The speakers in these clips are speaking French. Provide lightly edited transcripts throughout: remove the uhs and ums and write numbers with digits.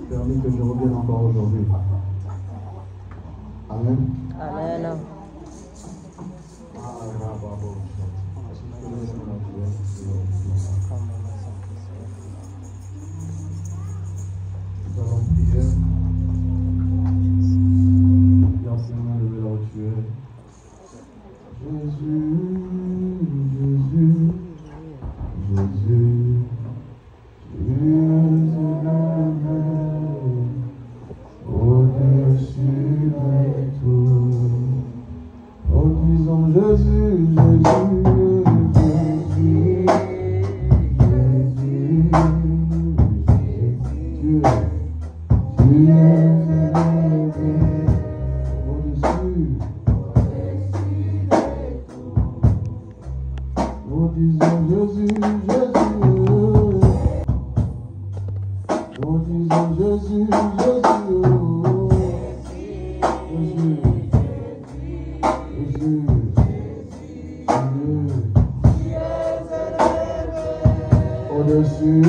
Permis que je revienne encore aujourd'hui. Amen. Amen. Nous allons prier. Garde ses mains levées là où tu es. Jésus, Jésus, Jésus, tu es élevé au-dessus de tout. Oh, disons Jésus, Jésus, Jésus, Jésus, tu es élevé au-dessus. Oh, disons Jésus, Jésus. Oh, disons Jésus, Jésus. Jésus, Jésus, au-dessus.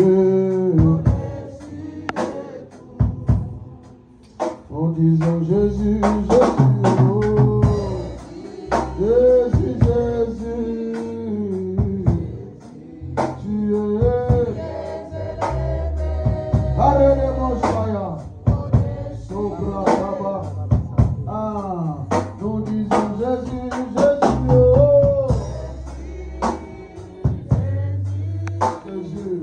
Oh, disons Jésus, Jésus. Jésus, Jésus. Tu es Arrêtez mon chaya. Sobra Baba. Ah, nous disons Jésus, Jésus. Oh. Jésus.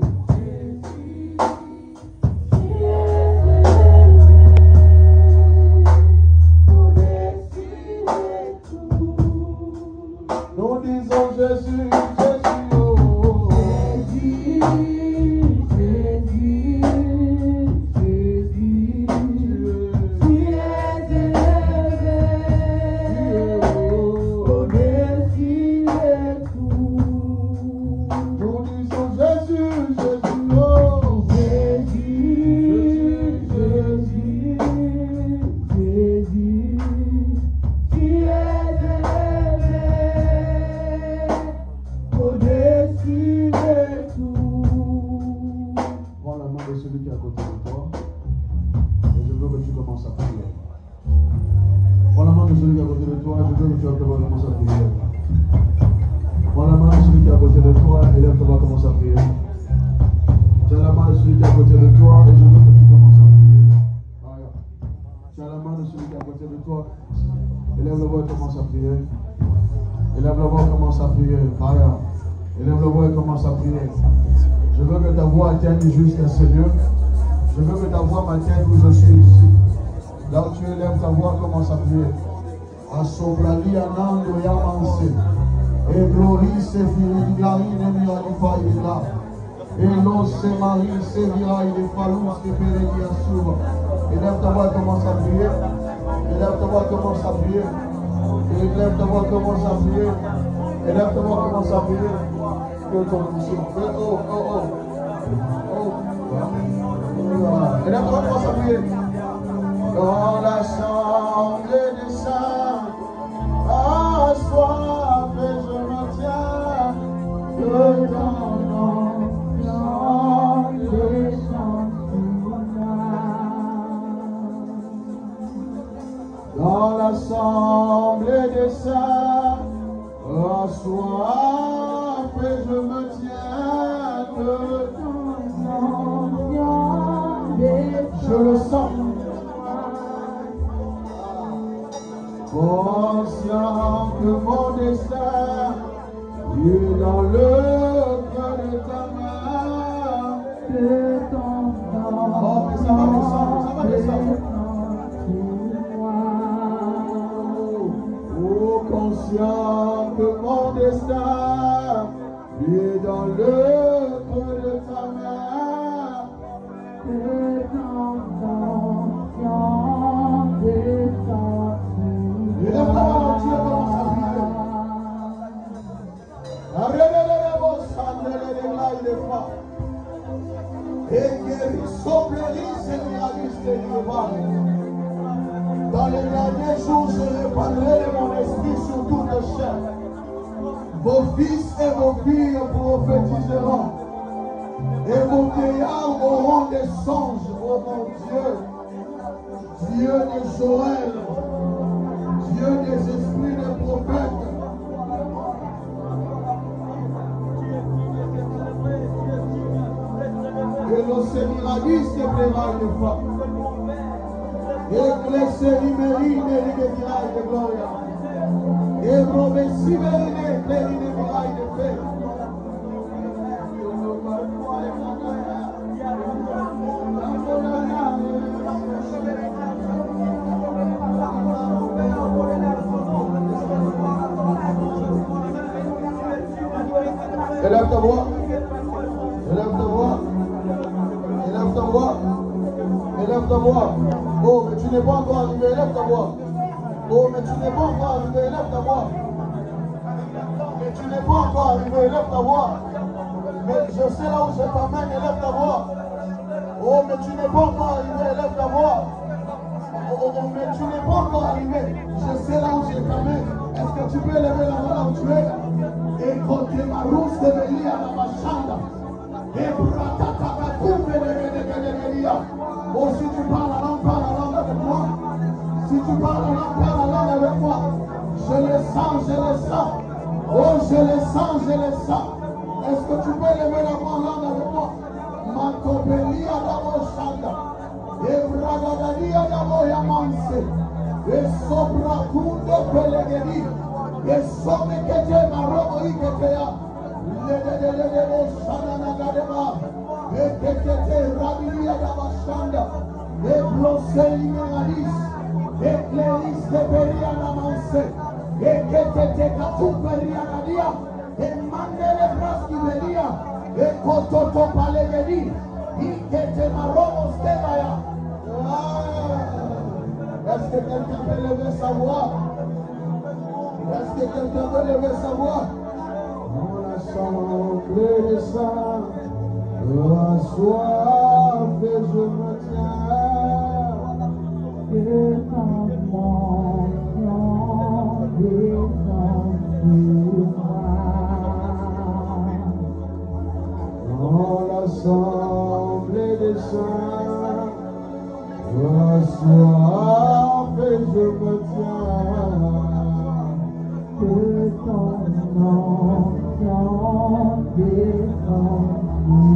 Nous disons Jésus, Jésus. Oh. Celui qui est à côté de toi, et je veux que tu commences à prier. Prends la main de celui qui est à côté de toi, je veux que tu commences à prier. Prends la main de celui qui est à côté de toi, et lève-toi, commence à prier. Tiens la main de celui qui est à côté de toi, et je veux que tu commences à prier. Voilà. Tiens la main de celui qui est à côté de toi, élève le voix et commence à prier. Élève le voix et commence à prier. Voilà. Élève le voix et commence à prier. Je veux que ta voix atteigne jusqu'à Seigneur. Je veux que ta voix m'atteigne où je suis ici. Là où tu élèves ta voix, commence à prier. Asobrali anando yamanse. Et glorie se fili ne mira di faïla. Et l'on se marie se vira il est fallu se pérédi asura. Élève ta voix, commence à prier. Élève ta voix, commence à prier. Élève ta voix, commence à prier. Élève ta voix, commence à prier. Que ton mission. Oh, oh, oh. Oh. Et là, on commence à prier. Dans l'assemblée des saints, assoif et je me tiens que dans l'ambiance des chants. Dans l'assemblée des saints, assoif et je me tiens que je le sens. Conscient que mon destin est dans le cœur de ta main. Oh, mais ça va descendre, ça va descendre. Oh, conscient que mon destin est dans le creux de ta main. foi. Et guéris, sopleris, Seigneur, dans les derniers jours, je répandrai de mon esprit sur toute chair. Vos fils et vos filles prophétiseront. Et vos vieillards auront des songes, oh mon Dieu. Dieu de Joël, Dieu des esprits des prophètes. Que le Seigneur se prévaille de foi. Et que le Seigneur mérite de mirailles de gloire. Et prophétie mérite de mirailles de paix. Élève ta voix. Élève ta voix. Élève ta voix. Élève ta voix. Oh, mais tu n'es pas encore arrivé. Élève ta voix. Oh, mais tu n'es pas encore arrivé. Élève ta voix. Mais tu n'es pas encore arrivé. Élève ta voix. Mais je sais là où je t'emmène. Élève ta voix. Oh, mais tu n'es pas encore arrivé. Élève ta voix. Oh, mais tu n'es pas encore arrivé. Je sais là où je t'emmène. Est-ce que tu peux lever la main là où tu es? Et côté ma rousse de Bélia à ma chambre. Et pour la oh, si tu parles la langue avec moi. Si tu parles la langue avec moi. Je le sens, je le sens. Oh, je le sens, je le sens. Est-ce que tu peux lever la main langue avec moi? Mantopelia d'amo chanda. Et bragadadia d'amo yamanse. Et sobra kunde pelegedi. Et somme que te maromo iketea. Le chanda nagadema. Et que te rabidia d'amo chanda. Et bloseli menalis. Et cléris de peria namanse. Et que te katu peria nadia. Et mandele braski velia. Et kototo palegedi. Et que te maromo stevaya. Est-ce que quelqu'un peut lever sa voix? Est-ce que quelqu'un peut lever sa voix? Dans l'assemblée des saints, la soif et je me tiens. Et quand mon nom descend sur moi, dans l'assemblée des saints, la soif et je me tiens. Que ton nom descend sur moi.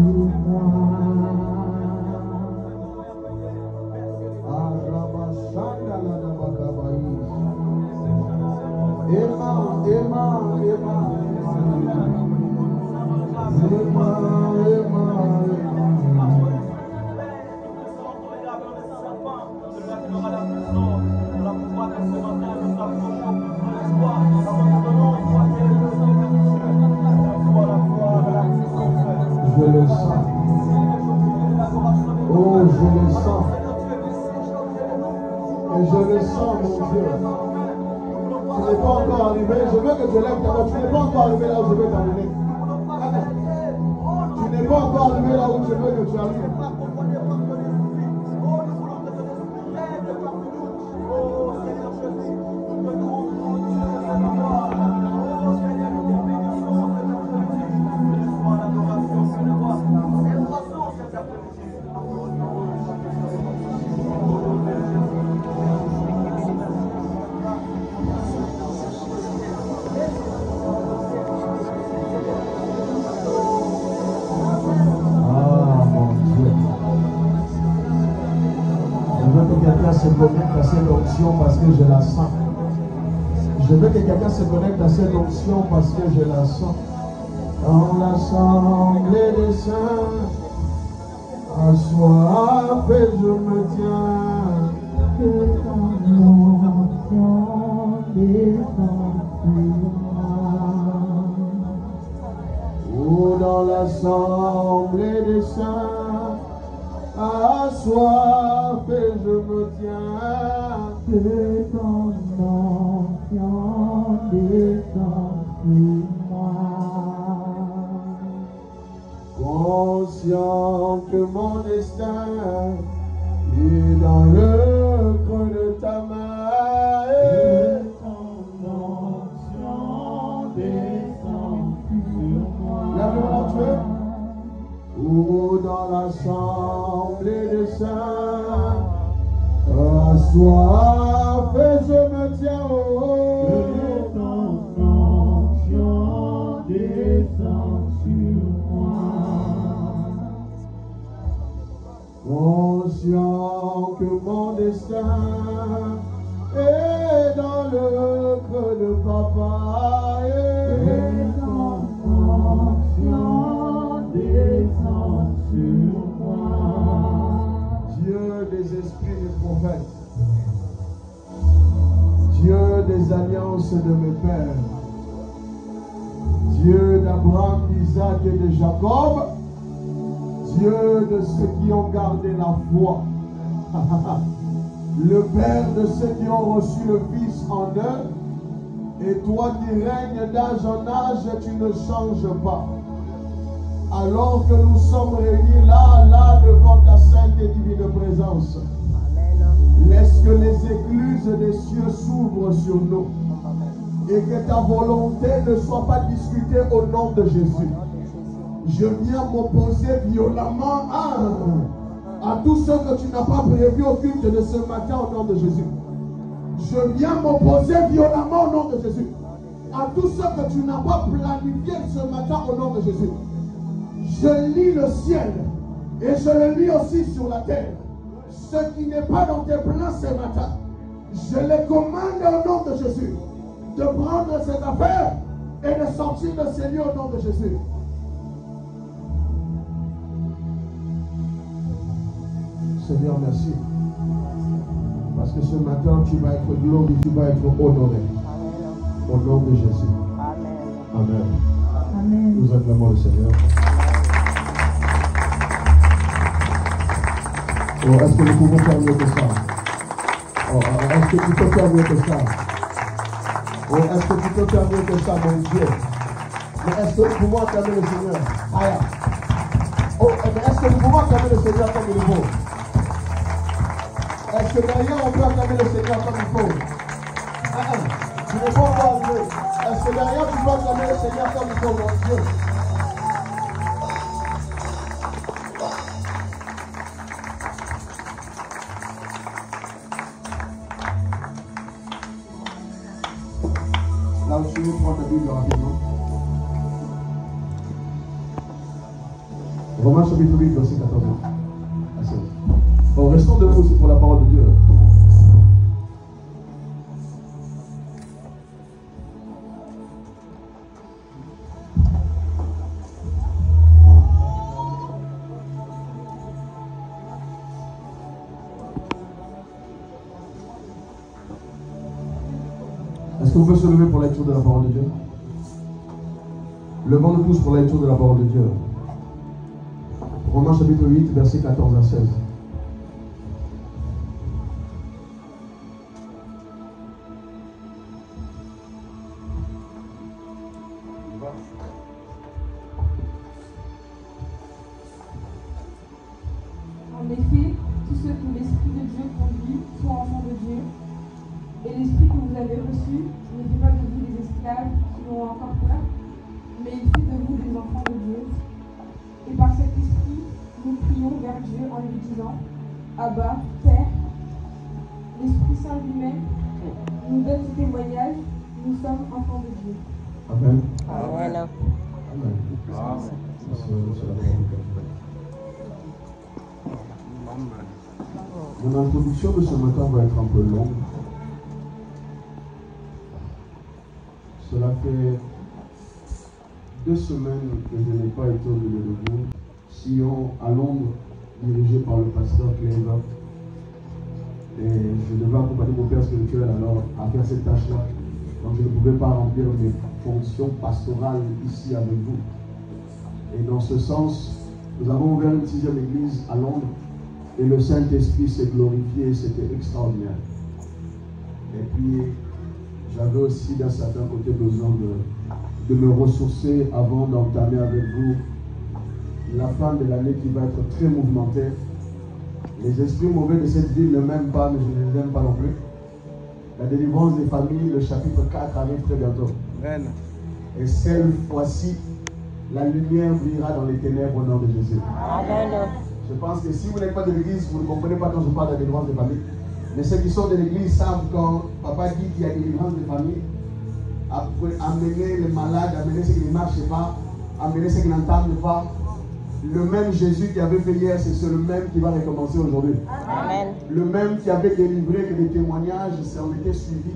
Je le sens. Oh, je le sens. Et je le sens, mon Dieu. Tu n'es pas encore arrivé. Je veux que tu lèves ta main. Tu n'es pas encore arrivé là où je veux t'amener. Tu n'es pas encore arrivé là où je veux que tu arrives. Se connecte à cette onction parce que je la sens. Je veux que quelqu'un se connecte à cette onction parce que je la sens. Dans l'assemblée des saints, à soif et je me tiens. Que ton onction descend sur moi. Oh, dans l'assemblée des saints, à soif et je me tiens. Que ton onction descend sur moi. Conscient que mon destin est dans le creux de ta main et ton onction descend sur moi. Lève-le Dieu. Ou dans l'assemblée des saints, assoif et je me tiens au haut. Que ton onction descend sur moi. Conscient que mon destin est dans le creux de papa et ton onction descend sur moi. Dieu des esprits des prophètes, Dieu des alliances de mes pères, Dieu d'Abraham, d'Isaac et de Jacob, Dieu de ceux qui ont gardé la foi, le Père de ceux qui ont reçu le Fils en eux, et toi qui règnes d'âge en âge, tu ne changes pas. Alors que nous sommes réunis là devant ta sainte et divine présence, laisse que les écluses des cieux s'ouvrent sur nous et que ta volonté ne soit pas discutée au nom de Jésus. Je viens m'opposer violemment à tout ce que tu n'as pas prévu au culte de ce matin au nom de Jésus. Je viens m'opposer violemment au nom de Jésus à tout ce que tu n'as pas planifié ce matin au nom de Jésus. Je lis le ciel et je le lis aussi sur la terre. Ce qui n'est pas dans tes plans ce matin, je les commande au nom de Jésus de prendre ses affaires et de sortir de ces lieux au nom de Jésus. Seigneur, merci. Parce que ce matin, tu vas être glorifié, tu vas être honoré. Au nom de Jésus. Amen. Amen. Nous acclamons le Seigneur. Oh, est-ce que nous pouvons faire mieux que ça? Oh, est-ce que tu peux faire mieux que ça? Oh, est-ce que tu peux faire mieux que ça, mon Dieu? Mais est-ce que nous pouvons acclamer le Seigneur? Aïe. Oh, mais est-ce que nous pouvons acclamer le Seigneur comme il faut? Est-ce que derrière on peut acclamer le Seigneur comme il faut? Tu n'es pas encore Dieu. Est-ce que derrière tu peux acclamer le Seigneur comme il faut, mon Dieu? Là où tu veux prendre ta Bible rapidement. Romains chapitre 8, verset 14. Bon, restons debout aussi pour la parole de Dieu. Est-ce qu'on peut se lever pour la lecture de la parole de Dieu? Levons-nous tous pour la lecture de la parole de Dieu. Romains chapitre 8, verset 14 à 16. En effet, tous ceux que l'Esprit de Dieu conduit sont enfants de Dieu. Et l'Esprit que vous avez reçu ne fait pas de vous des esclaves qui ont encore peur, mais il fait de vous des enfants de Dieu. Et par cet Esprit, nous prions vers Dieu en lui disant, Abba, Père. L'Esprit Saint lui-même nous donne ce témoignage, nous sommes enfants de Dieu. Amen. Amen. Mon introduction de ce matin va être un peu longue. Cela fait 2 semaines que je n'ai pas été au milieu de vous. Sion à Londres, dirigé par le pasteur Clever. Et je devais accompagner mon père spirituel alors à faire cette tâche-là. Donc je ne pouvais pas remplir mes fonctions pastorales ici avec vous. Et dans ce sens, nous avons ouvert une 6e église à Londres. Et le Saint-Esprit s'est glorifié, c'était extraordinaire. Et puis, j'avais aussi d'un certain côté besoin de me ressourcer avant d'entamer avec vous la fin de l'année qui va être très mouvementée. Les esprits mauvais de cette ville ne m'aiment pas, mais je ne les aime pas non plus. La délivrance des familles, le chapitre 4 arrive très bientôt. Amen. Et cette fois-ci, la lumière brillera dans les ténèbres au nom de Jésus. Amen. Je pense que si vous n'êtes pas de l'église, vous ne comprenez pas quand je parle de la délivrance des familles. Mais ceux qui sont de l'église savent quand papa dit qu'il y a délivrance des familles, amener les malades, amener ceux qui ne marchent pas, amener ceux qui n'entendent pas. Le même Jésus qui avait fait hier, c'est le même qui va recommencer aujourd'hui. Amen. Le même qui avait délivré que les témoignages, ça en était suivi.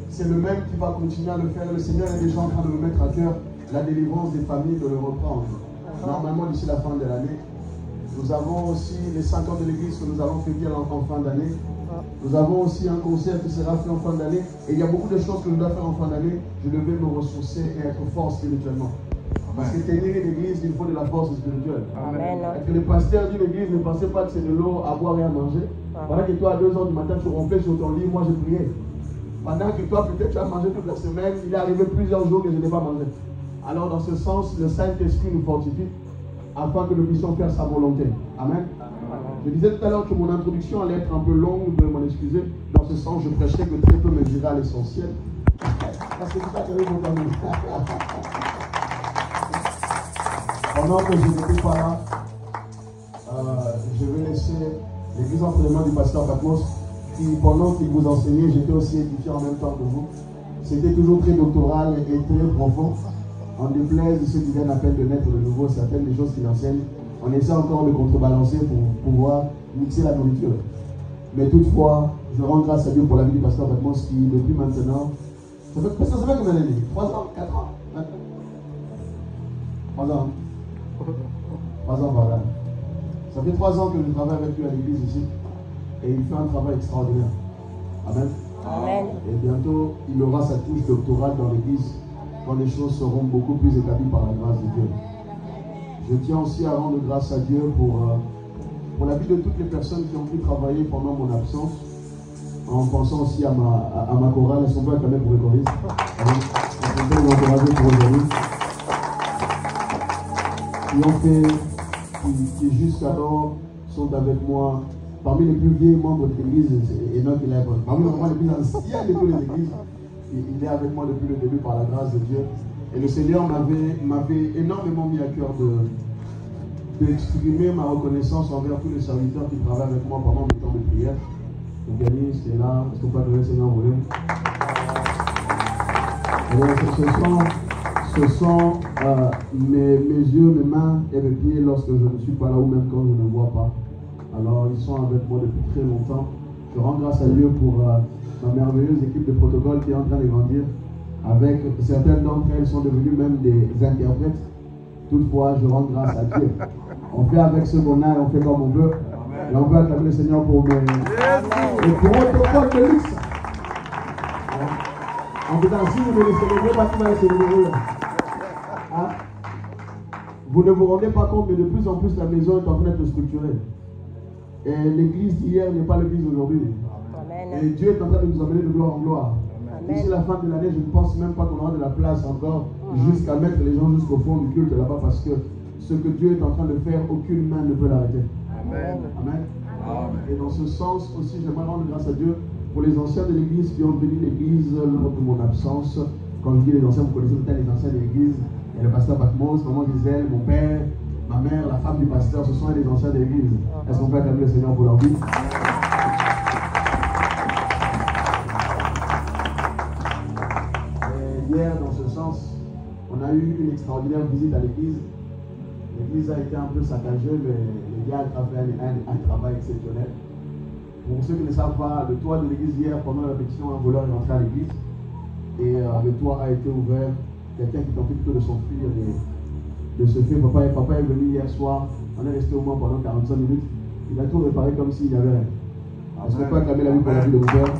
C'est le même qui va continuer à le faire. Le Seigneur est déjà en train de me mettre à cœur la délivrance des familles, de le reprendre. Normalement, d'ici la fin de l'année, nous avons aussi les 5 ans de l'église que nous allons fêter en fin d'année. Nous avons aussi un concert qui sera fait en fin d'année. Et il y a beaucoup de choses que je dois faire en fin d'année. Je devais me ressourcer et être fort spirituellement. Parce que tenir une église, il faut de la force spirituelle. Amen. Parce que le pasteur d'une église ne pensait pas que c'est de l'eau à boire et à manger. Pendant que toi, à 2 h du matin, tu ronflais sur ton lit, moi je priais. Pendant que toi, peut-être tu as mangé toute la semaine, il est arrivé plusieurs jours que je n'ai pas mangé. Alors, dans ce sens, le Saint-Esprit nous fortifie afin que nous puissions faire sa volonté. Amen. Je disais tout à l'heure que mon introduction allait être un peu longue, vous pouvez m'en excuser. Dans ce sens, je prêcherai que très peu me dira l'essentiel. Parce que tout ça, c'est mon famille. Pendant que je n'étais pas là, je vais laisser l'église entre les mains du pasteur Patmos, qui, pendant qu'il vous enseignait, j'étais aussi édifié en même temps que vous. C'était toujours très doctoral et très profond. En déplaise de ceux qui viennent à peine de naître de nouveau, certaines des choses qu'il enseigne, on essaie encore de contrebalancer pour pouvoir mixer la nourriture. Mais toutefois, je rends grâce à Dieu pour la vie du pasteur Patmos qui, depuis maintenant, ça fait combien d'années? 3 ans, 4 ans, 3 ans. 3 ans par là. Ça fait 3 ans que je travaille avec lui à l'église ici. Et il fait un travail extraordinaire. Amen. Amen. Et bientôt, il aura sa touche doctorale dans l'église quand les choses seront beaucoup plus établies par la grâce de Dieu. Je tiens aussi à rendre grâce à Dieu pour la vie de toutes les personnes qui ont pu travailler pendant mon absence, en pensant aussi à ma chorale. Elles sont pas acclamées pour les choristes. On peut les encourager pour aujourd'hui. Qui ont fait, qui jusqu'alors sont avec moi, parmi les plus vieux membres de l'église, et non qu'il est parmi les plus anciens de toutes les églises. Il est avec moi depuis le début par la grâce de Dieu. Et le Seigneur m'avait énormément mis à cœur d'exprimer ma reconnaissance envers tous les serviteurs qui travaillent avec moi pendant mes temps de prière. Donc Yannis, c'est là, est-ce qu'on peut donner le Seigneur voulait? Ce sont mes yeux, mes mains et mes pieds lorsque je ne suis pas là ou même quand je ne vois pas. Alors ils sont avec moi depuis très longtemps. Je rends grâce à Dieu pour ma merveilleuse équipe de protocole qui est en train de grandir. Avec certaines d'entre elles sont devenues même des interprètes. Toutefois, je rends grâce à Dieu. On fait avec ce qu'on a et on fait comme on veut. Et on peut acclamer le Seigneur pour mes protocoles de luxe. En tout cas, si vous ne les célébrez pas, qui va les célébrer? Hein? Vous ne vous rendez pas compte, mais de plus en plus la maison est en train d'être structurée. Et l'église d'hier n'est pas l'église d'aujourd'hui. Et Dieu est en train de nous amener de gloire en gloire. D'ici la fin de l'année, je ne pense même pas qu'on aura de la place encore jusqu'à mettre les gens jusqu'au fond du culte là-bas, parce que ce que Dieu est en train de faire, aucune main ne peut l'arrêter. Amen. Amen. Et dans ce sens aussi, j'aimerais rendre grâce à Dieu pour les anciens de l'église qui ont venu l'église lors de mon absence. Quand je dis les anciens, vous connaissez peut-être les anciens de l'église. Il y a le pasteur Patmos, maman Gisèle, mon père, ma mère, la femme du pasteur, ce sont les anciens de l'église. Est-ce qu'on peut acclamer le Seigneur pour leur vie? Et hier, dans ce sens, on a eu une extraordinaire visite à l'église. L'église a été un peu saccagée, mais les gars ont fait un travail exceptionnel. Pour ceux qui ne savent pas, le toit de l'église hier, pendant la répétition, un voleur est entré à l'église. Et le toit a été ouvert. Quelqu'un qui tentait plutôt de s'enfuir de ce fait. Papa est venu hier soir. On est resté au moins pendant 45 minutes. Il a tout réparé comme s'il n'y avait rien. Est-ce qu'on peut acclamer la vie pour la vie de mon père?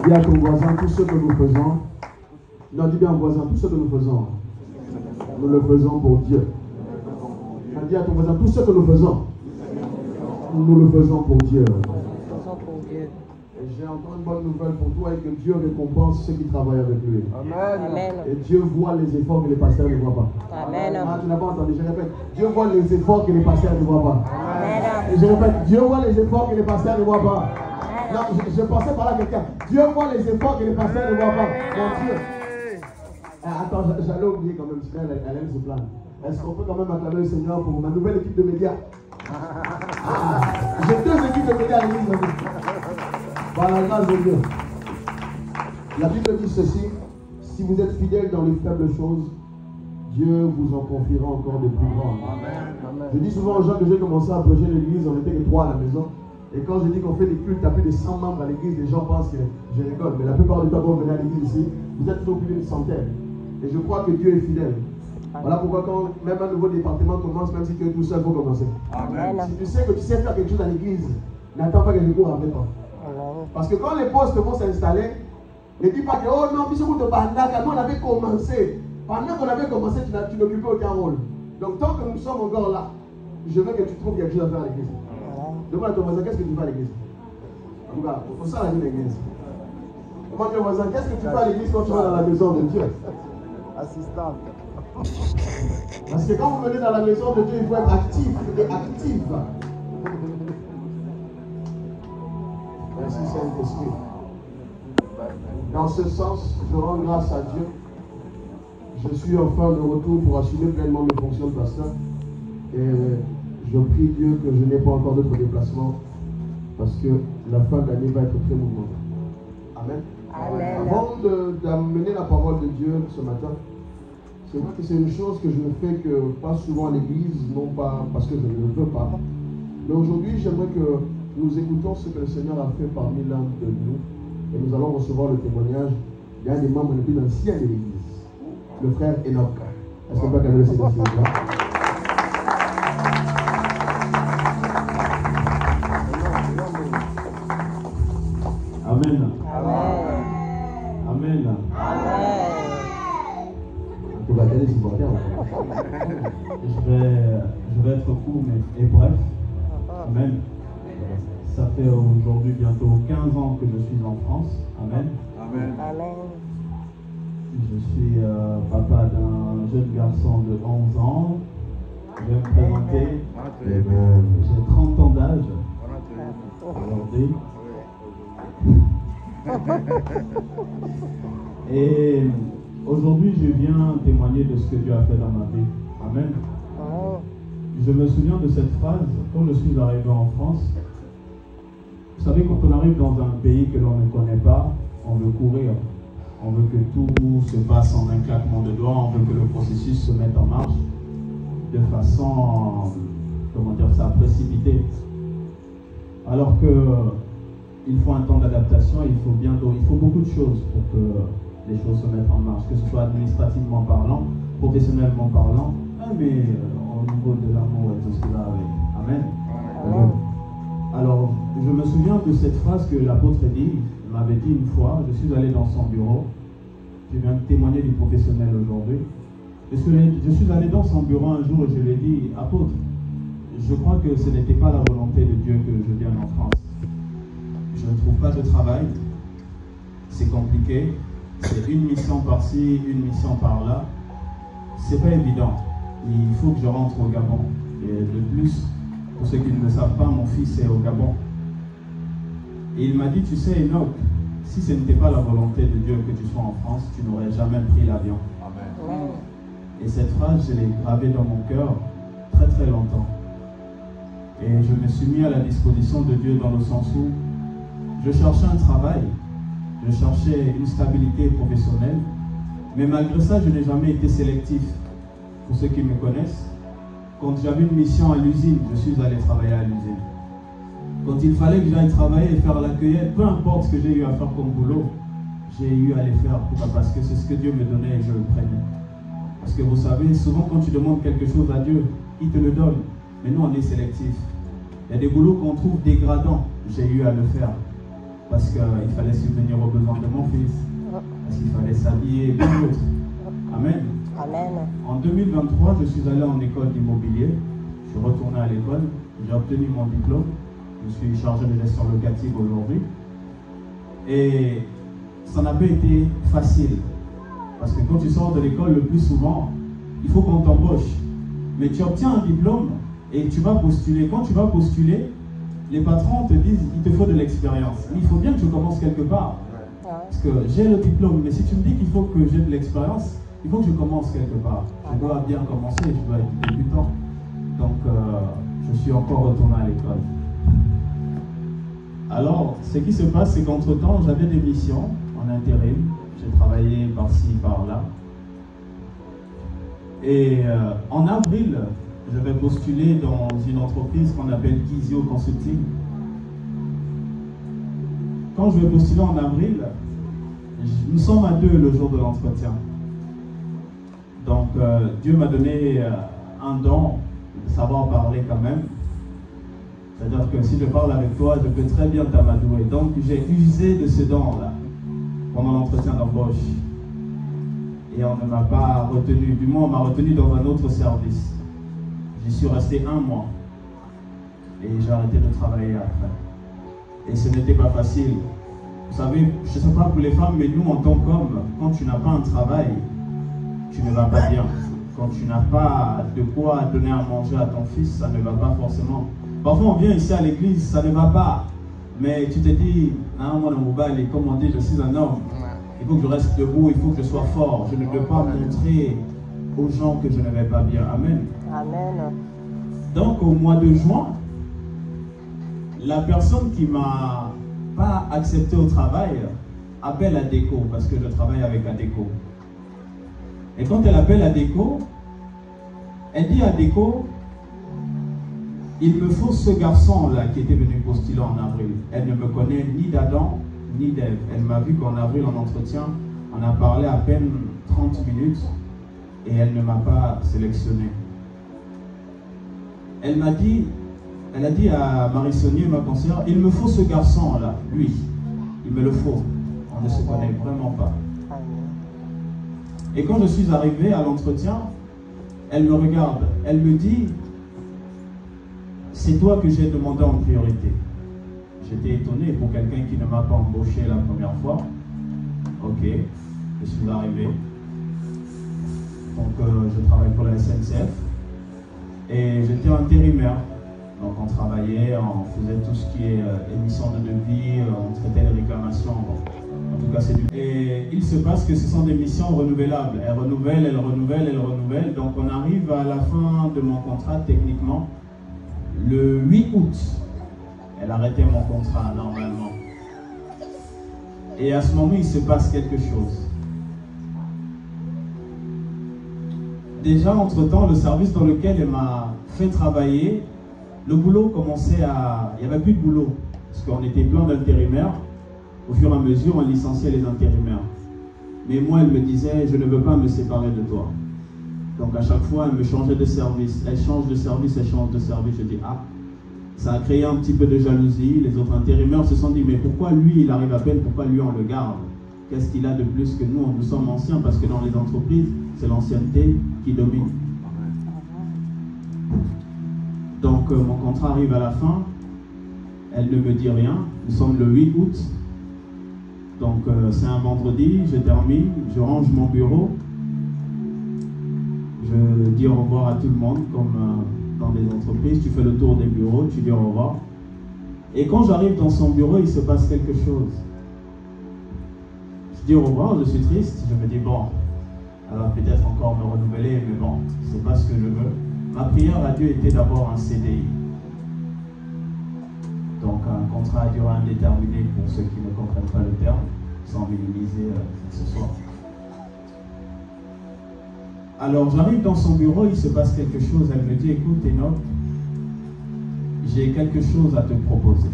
Dis à ton voisin, tout ce que nous faisons. Non, dis bien au voisin, tout ce que nous faisons, nous le faisons pour Dieu. Dis à ton voisin, tout ce que nous faisons, nous le faisons pour Dieu. Et j'ai encore une bonne nouvelle pour toi et que Dieu récompense ceux qui travaillent avec lui. Amen. Et Dieu voit les efforts que les pasteurs ne voient pas. Amen. Ah, tu n'as pas entendu, je répète. Dieu voit les efforts que les pasteurs ne voient pas. Amen. Et je répète, Dieu voit les efforts que les pasteurs ne voient pas. Non, je pensais par là quelqu'un. Dieu voit les efforts que les pasteurs ne voient pas. Mon Dieu. Ah, attends, j'allais oublier quand même, sinon elle allait se plaindre. Est-ce qu'on peut quand même acclamer le Seigneur pour ma nouvelle équipe de médias? J'ai 2 équipes de médias à l'église maintenant. Par la grâce de Dieu. La Bible dit ceci: si vous êtes fidèles dans les faibles choses, Dieu vous en confiera encore de plus grandes. Amen. Je dis souvent aux gens que j'ai commencé à prêcher l'église, on n'était que 3 à la maison. Et quand je dis qu'on fait des cultes à plus de 100 membres à l'église, les gens pensent que je rigole. Mais la plupart du temps, quand vous venez à l'église ici, vous êtes toujours plus d'une centaine. Et je crois que Dieu est fidèle. Voilà pourquoi quand même un nouveau département commence, même si tu es tout seul, il faut commencer. Amen. Si tu sais que tu sais faire quelque chose à l'église, n'attends pas que je cours après toi. Parce que quand les postes vont s'installer, ne dis pas que oh non, puis de Bandaka, nous on avait commencé. Pendant qu'on avait commencé, tu n'occupais aucun rôle. Donc tant que nous sommes encore là, je veux que tu trouves quelque chose à faire à l'église. Demande à ton voisin, qu'est-ce que tu fais à l'église? En tout cas, pour ça la vie de l'église. Demande à ton voisin, qu'est-ce que tu fais à l'église quand tu vas dans la maison de Dieu? Assistante. Parce que quand vous venez dans la maison de Dieu, il faut être actif et active. Merci Saint-Esprit. Dans ce sens, je rends grâce à Dieu. Je suis enfin de retour pour assumer pleinement mes fonctions de pasteur. Et je prie Dieu que je n'ai pas encore d'autres déplacements parce que la fin d'année va être très mouvementée. Amen. Amen. Avant d'amener la parole de Dieu ce matin, c'est vrai que c'est une chose que je ne fais que pas souvent à l'église, non pas parce que je ne le veux pas. Mais aujourd'hui, j'aimerais que nous écoutons ce que le Seigneur a fait parmi l'un de nous. Et nous allons recevoir le témoignage d'un des membres les plus anciens de l'église, le frère Enoch. Est-ce qu'on peut acclamer le Seigneur s'il vous plaît? Amen. Amen. Amen. Amen. On va aller supporter. Je vais être court mais et bref. Amen. Ça fait aujourd'hui bientôt 15 ans que je suis en France. Amen. Amen. Amen. Je suis papa d'un jeune garçon de 11 ans. Je vais me présenter. J'ai 30 ans d'âge aujourd'hui. Et aujourd'hui, je viens témoigner de ce que Dieu a fait dans ma vie. Amen. Je me souviens de cette phrase quand je suis arrivé en France. Vous savez, quand on arrive dans un pays que l'on ne connaît pas, on veut courir. On veut que tout se passe en un claquement de doigts. On veut que le processus se mette en marche de façon, comment dire ça, précipitée. Alors que il faut un temps d'adaptation, il faut beaucoup de choses pour que les choses se mettent en marche, que ce soit administrativement parlant, professionnellement parlant, mais au niveau de l'amour et tout ce qui va avec. Amen. Amen. Alors, je me souviens de cette phrase que l'apôtre m'avait dit une fois. Je suis allé dans son bureau. Je viens de témoigner du professionnel aujourd'hui. Je suis allé dans son bureau un jour et je lui ai dit, apôtre, je crois que ce n'était pas la volonté de Dieu que je vienne en France. Je ne trouve pas de travail. C'est compliqué. C'est une mission par-ci, une mission par-là. C'est pas évident. Il faut que je rentre au Gabon. Et de plus, pour ceux qui ne le savent pas, mon fils est au Gabon. Et il m'a dit, tu sais Enoch, si ce n'était pas la volonté de Dieu que tu sois en France, tu n'aurais jamais pris l'avion. Amen. Et cette phrase, je l'ai gravée dans mon cœur très très longtemps. Et je me suis mis à la disposition de Dieu dans le sens où je cherchais un travail, je cherchais une stabilité professionnelle, mais malgré ça, je n'ai jamais été sélectif. Pour ceux qui me connaissent, quand j'avais une mission à l'usine, je suis allé travailler à l'usine. Quand il fallait que j'aille travailler et faire la cueillette, peu importe ce que j'ai eu à faire comme boulot, j'ai eu à les faire parce que c'est ce que Dieu me donnait et je le prenais. Parce que vous savez, souvent quand tu demandes quelque chose à Dieu, il te le donne. Mais nous, on est sélectif. Il y a des boulots qu'on trouve dégradants. J'ai eu à le faire. Parce qu'il fallait subvenir aux besoins de mon fils. Parce qu'il fallait s'habiller et bien d'autres. Amen. Amen. En 2023, je suis allé en école d'immobilier. Je suis retourné à l'école. J'ai obtenu mon diplôme. Je suis chargé de gestion locative aujourd'hui. Et ça n'a pas été facile. Parce que quand tu sors de l'école, le plus souvent, il faut qu'on t'embauche. Mais tu obtiens un diplôme et tu vas postuler. Quand tu vas postuler, les patrons te disent il te faut de l'expérience. Mais il faut bien que je commence quelque part. Parce que j'ai le diplôme, mais si tu me dis qu'il faut que j'ai de l'expérience, il faut que je commence quelque part. Je dois bien commencer, je dois être débutant. Donc, je suis encore retourné à l'école. Alors, ce qui se passe, c'est qu'entre-temps, j'avais des missions en intérim. J'ai travaillé par-ci, par-là. Et en avril, je vais postuler dans une entreprise qu'on appelle Kizio Consulting. Quand je vais postuler en avril, nous sommes à 2 le jour de l'entretien. Donc, Dieu m'a donné un don de savoir parler quand même. C'est-à-dire que si je parle avec toi, je peux très bien t'amadouer. Donc, j'ai usé de ce don-là pendant l'entretien d'embauche. Et on ne m'a pas retenu. Du moins, on m'a retenu dans un autre service. J'y suis resté 1 mois. Et j'ai arrêté de travailler après. Et ce n'était pas facile. Vous savez, je ne sais pas pour les femmes, mais nous, en tant qu'hommes, quand tu n'as pas un travail, tu ne vas pas bien. Quand tu n'as pas de quoi donner à manger à ton fils, ça ne va pas forcément. Parfois, on vient ici à l'église, ça ne va pas. Mais tu te dis, ah, moi, comme on dit, je suis un homme. Il faut que je reste debout, il faut que je sois fort. Je ne peux pas montrer aux gens que je ne vais pas bien. Amen. Amen. Donc, au mois de juin, la personne qui m'a pas accepté au travail appelle ADECO, parce que je travaille avec ADECO. Et quand elle appelle ADECO, elle dit à ADECO, il me faut ce garçon-là qui était venu postuler en avril. Elle ne me connaît ni d'Adam, ni d'Ève. Elle m'a vu qu'en avril, en entretien, on a parlé à peine 30 minutes et elle ne m'a pas sélectionné. Elle a dit à Marie Saunier, ma conseillère, il me faut ce garçon-là, lui. Il me le faut. On ne se connaît vraiment pas. Et quand je suis arrivé à l'entretien, elle me regarde, elle me dit, c'est toi que j'ai demandé en priorité. J'étais étonné pour quelqu'un qui ne m'a pas embauché la première fois. Ok, je suis arrivé. Donc je travaille pour la SNCF. Et j'étais intérimaire. Donc on travaillait, on faisait tout ce qui est émission de devis, on traitait les réclamations. En tout cas, c'est du... Et il se passe que ce sont des missions renouvelables. Elles renouvellent, elles renouvellent, elles renouvellent. Donc on arrive à la fin de mon contrat techniquement. Le 8 août, elle arrêtait mon contrat normalement. Et à ce moment, il se passe quelque chose. Déjà, entre-temps, le service dans lequel elle m'a fait travailler, le boulot commençait à... Il n'y avait plus de boulot, parce qu'on était plein d'intérimaires. Au fur et à mesure, on licenciait les intérimaires. Mais moi, elle me disait, je ne veux pas me séparer de toi. Donc à chaque fois, elle me changeait de service. Elle change de service, elle change de service. Je dis, ah, ça a créé un petit peu de jalousie. Les autres intérimaires se sont dit, mais pourquoi lui, il arrive à peine, pourquoi lui, on le garde? Qu'est-ce qu'il a de plus que nous? Nous sommes anciens, parce que dans les entreprises, c'est l'ancienneté qui domine. Donc mon contrat arrive à la fin. Elle ne me dit rien. Nous sommes le 8 août. Donc c'est un vendredi, je termine, je range mon bureau. Je dis au revoir à tout le monde, comme dans les entreprises, tu fais le tour des bureaux, tu dis au revoir. Et quand j'arrive dans son bureau, il se passe quelque chose. Je dis au revoir, je suis triste, je me dis bon, elle va peut-être encore me renouveler, mais bon, c'est pas ce que je veux. Ma prière à Dieu était d'abord un CDI. Donc un contrat à durée indéterminée pour ceux qui ne comprennent pas le terme, sans minimiser ce soir. Alors j'arrive dans son bureau, il se passe quelque chose, elle me dit, écoute Enoch, j'ai quelque chose à te proposer,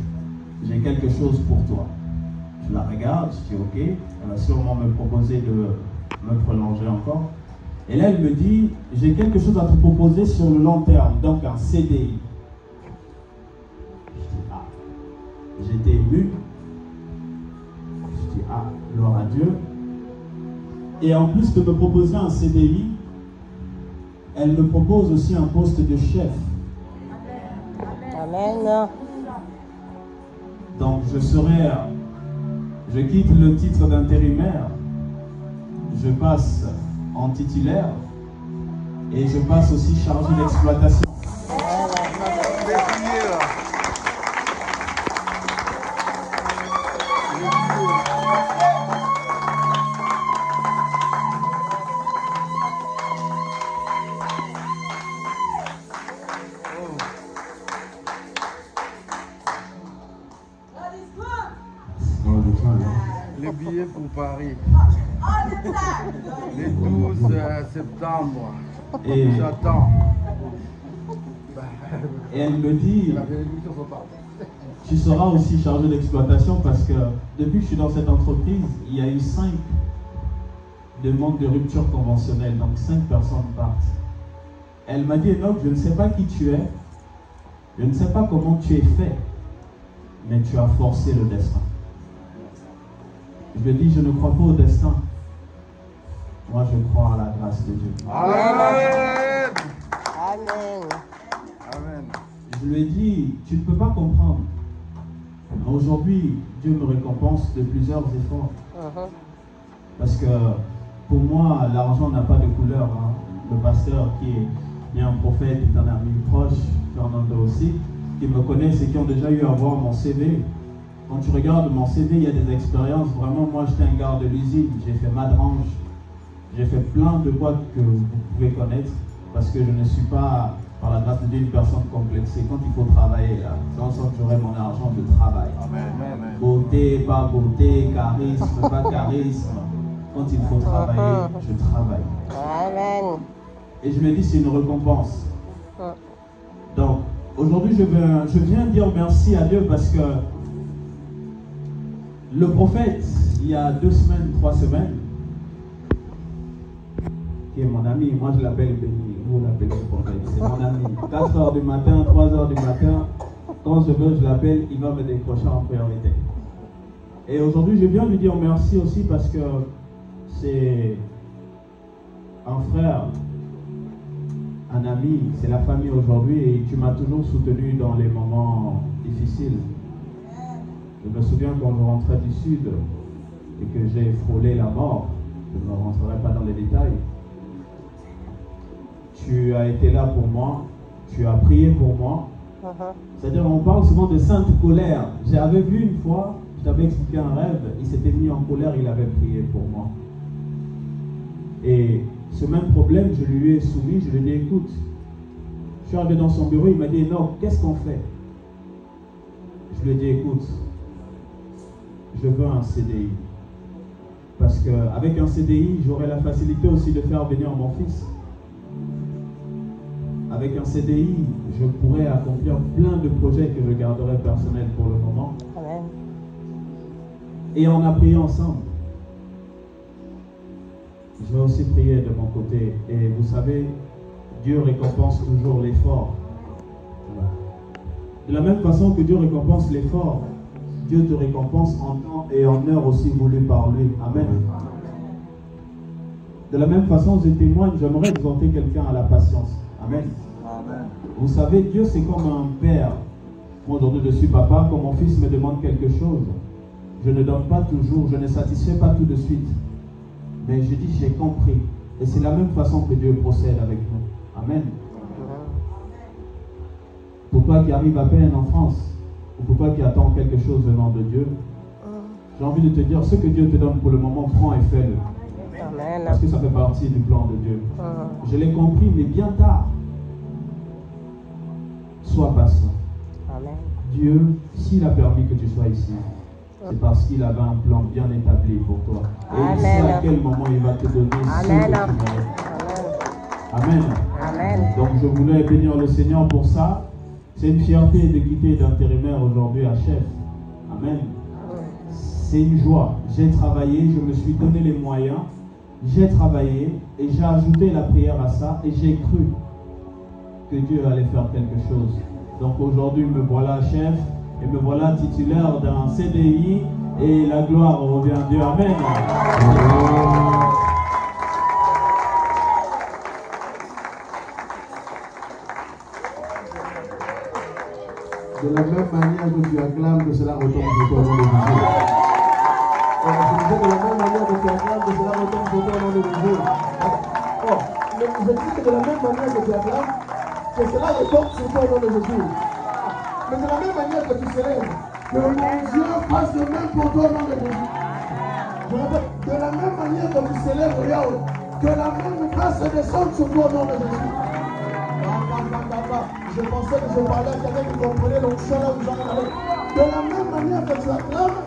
j'ai quelque chose pour toi. Je la regarde, je dis ok, elle va sûrement me proposer de me prolonger encore. Et là elle me dit, j'ai quelque chose à te proposer sur le long terme, donc un CDI. Je dis ah, j'étais ému, je dis ah, gloire à Dieu. Et en plus de me proposer un CDI, elle me propose aussi un poste de chef. Amen. Donc je serai Je quitte le titre d'intérimaire, je passe en titulaire et je passe aussi chargé d'exploitation. Les billets pour Paris. Le 12 septembre. Et J'attends. elle me dit, tu seras aussi chargé d'exploitation parce que depuis que je suis dans cette entreprise, il y a eu 5 demandes de rupture conventionnelle, donc 5 personnes partent. Elle m'a dit, Enoch, je ne sais pas qui tu es, je ne sais pas comment tu es fait, mais tu as forcé le destin. Je lui dis, je ne crois pas au destin. Moi, je crois à la grâce de Dieu. Amen. Amen. Amen. Je lui ai dit, tu ne peux pas comprendre. Aujourd'hui, Dieu me récompense de plusieurs efforts. Parce que pour moi, l'argent n'a pas de couleur. Hein. Le pasteur qui est un prophète est un ami proche, Fernando aussi, qui me connaissent et qui ont déjà eu à voir mon CV. Quand tu regardes mon CV, il y a des expériences. Vraiment, moi, j'étais un gars de l'usine. J'ai fait Madrange. J'ai fait plein de boîtes que vous pouvez connaître parce que je ne suis pas, par la grâce de Dieu, une personne complexée. Quand il faut travailler, là, sans que j'aurai mon argent, je travaille. Amen. Beauté, pas beauté, charisme, pas charisme. Quand il faut travailler, je travaille. Amen. Et je me dis, c'est une récompense. Donc, aujourd'hui, je viens dire merci à Dieu parce que le prophète, il y a 2 semaines, 3 semaines, qui est mon ami, moi je l'appelle Béni, vous l'appelez prophète, c'est mon ami. 4 heures du matin, 3 heures du matin, quand je veux, je l'appelle, il va me décrocher en priorité. Et aujourd'hui, je viens lui dire merci aussi parce que c'est un frère, un ami, c'est la famille aujourd'hui et tu m'as toujours soutenu dans les moments difficiles. Je me souviens quand je rentrais du sud et que j'ai frôlé la mort, je ne rentrerai pas dans les détails. Tu as été là pour moi, tu as prié pour moi. C'est-à-dire, on parle souvent de sainte colère. J'avais vu une fois, je t'avais expliqué un rêve, il s'était mis en colère, il avait prié pour moi. Et ce même problème, je lui ai soumis, je lui ai dit, écoute, je suis arrivé dans son bureau, il m'a dit, non, qu'est-ce qu'on fait? Je lui ai dit, écoute, je veux un CDI. Parce qu'avec un CDI, j'aurai la facilité aussi de faire venir mon fils. Avec un CDI, je pourrais accomplir plein de projets que je garderai personnels pour le moment. Amen. Et on a prié ensemble. Je vais aussi prier de mon côté. Et vous savez, Dieu récompense toujours l'effort. De la même façon que Dieu récompense l'effort, Dieu te récompense en temps et en heure aussi voulu par lui. Amen. De la même façon, je témoigne, j'aimerais exhorter quelqu'un à la patience. Amen. Amen. Vous savez, Dieu c'est comme un père. Moi aujourd'hui je suis papa, quand mon fils me demande quelque chose, je ne donne pas toujours, je ne satisfais pas tout de suite. Mais je dis j'ai compris. Et c'est la même façon que Dieu procède avec nous. Amen. Pour toi qui arrives à peine en France, ou pour toi qui attends quelque chose venant de Dieu, j'ai envie de te dire, ce que Dieu te donne pour le moment, prends et fais-le. Parce que ça fait partie du plan de Dieu. Je l'ai compris, mais bien tard. Sois patient. Amen. Dieu, s'il a permis que tu sois ici, c'est parce qu'il avait un plan bien établi pour toi. Et il sait à quel moment il va te donner ce que tu mérites. Amen. Amen. Donc je voulais bénir le Seigneur pour ça. C'est une fierté de quitter d'intérimaire aujourd'hui à chef. Amen. C'est une joie. J'ai travaillé, je me suis donné les moyens. J'ai travaillé et j'ai ajouté la prière à ça et j'ai cru que Dieu allait faire quelque chose. Donc aujourd'hui, me voilà chef et me voilà titulaire d'un CDI et la gloire revient à Dieu. Amen. De la même manière que tu acclames, que cela retombe sur toi au nom de Jésus. Je disais de la même manière que tu acclames, que cela retombe sur toi au nom de Jésus. Oh, mais je dis que de la même manière que tu acclames, que cela retombe sur toi au nom de Jésus. Mais de la même manière que tu célèbres, que mon Dieu fasse le même pour toi au nom de Jésus. Je répète, de la même manière que tu célèbres Yahweh, que la même grâce descende sur toi au nom de Jésus. Je pensais que je parlais à quelqu'un qui comprenait l'onction là où vous en allez. De la même manière que tu acclames,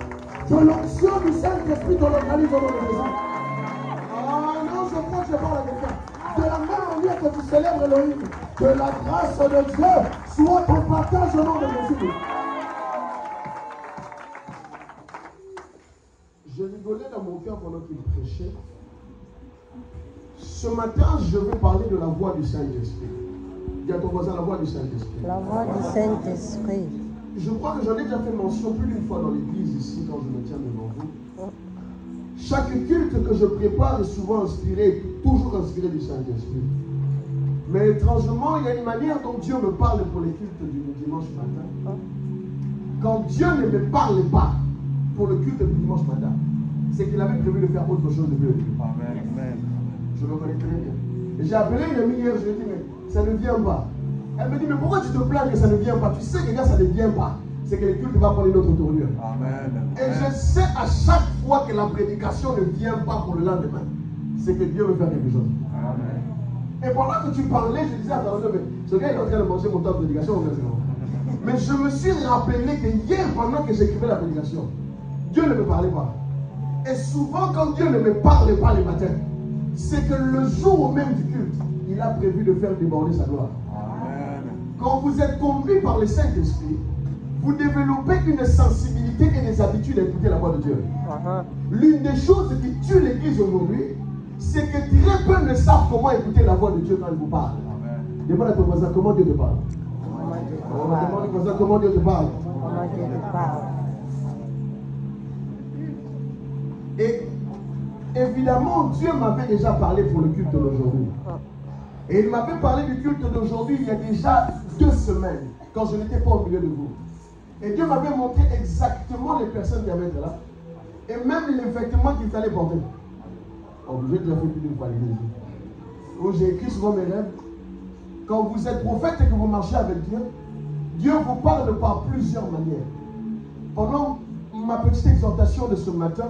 que l'onction du Saint-Esprit te localise au nom de Jésus. Ah non, je crois que je parle à quelqu'un. De la même manière que tu célèbres Elohim, que la grâce de Dieu soit ton partage au nom de Jésus. Je rigolais dans mon cœur pendant qu'il prêchait. Ce matin, je vais parler de la voix du Saint-Esprit. Dis à ton voisin la voix du Saint-Esprit. La voix du Saint-Esprit. Je crois que j'en ai déjà fait mention plus d'une fois dans l'église ici quand je me tiens devant vous. Chaque culte que je prépare est souvent inspiré, toujours inspiré du Saint-Esprit. Mais étrangement, il y a une manière dont Dieu me parle pour les cultes du dimanche matin. Quand Dieu ne me parle pas pour le culte du dimanche matin, c'est qu'il avait prévu de faire autre chose depuis le début. Amen. Je le connais très bien. Et j'ai appelé une amie hier, je lui ai dit, mais ça ne vient pas. Elle me dit, mais pourquoi tu te plains que ça ne vient pas? Tu sais que quand ça ne vient pas, c'est que le culte va prendre une autre tournure. Amen. Et je sais à chaque fois que la prédication ne vient pas pour le lendemain, c'est que Dieu veut faire quelque chose. Amen. Et pendant que tu parlais, je disais à ta mais ce gars est en train de manger mon temps de prédication. Mais je me suis rappelé que hier, pendant que j'écrivais la prédication, Dieu ne me parlait pas. Et souvent, quand Dieu ne me parle pas le matin, c'est que le jour même du culte, il a prévu de faire déborder sa gloire. Amen. Quand vous êtes conduit par le Saint-Esprit, vous développez une sensibilité et des habitudes à écouter la voix de Dieu. L'une des choses qui tue l'Église aujourd'hui, c'est que très peu ne savent comment écouter la voix de Dieu quand il vous parle. Amen. Demande à ton voisin comment Dieu te parle. Comment Dieu te Demande à ton parle. voisin comment Dieu te parle. Comment Dieu te parle. Et évidemment, Dieu m'avait déjà parlé pour le culte d'aujourd'hui. Et il m'avait parlé du culte d'aujourd'hui il y a déjà 2 semaines, quand je n'étais pas au milieu de vous. Et Dieu m'avait montré exactement les personnes qui avaient été là. Et même les vêtements qu'il fallait porter. Oh, j'ai déjà fait plus d'une fois l'église. Où j'ai écrit souvent mes rêves. Quand vous êtes prophète et que vous marchez avec Dieu, Dieu vous parle par plusieurs manières. Pendant ma petite exhortation de ce matin,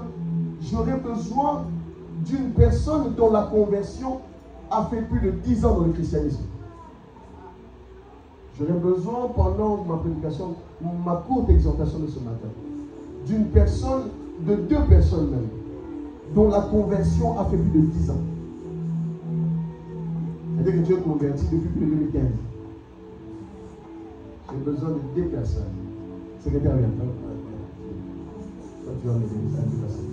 j'aurais besoin d'une personne dont la conversion a fait plus de 10 ans dans le christianisme. J'aurais besoin, pendant ma prédication, ma courte exhortation de ce matin, d'une personne, de 2 personnes même, dont la conversion a fait plus de 10 ans. C'est-à-dire que tu es converti depuis plus de 2015. J'ai besoin de 2 personnes. Secrétaire, viens. Toi, tu vas m'aider, ça, 2 personnes.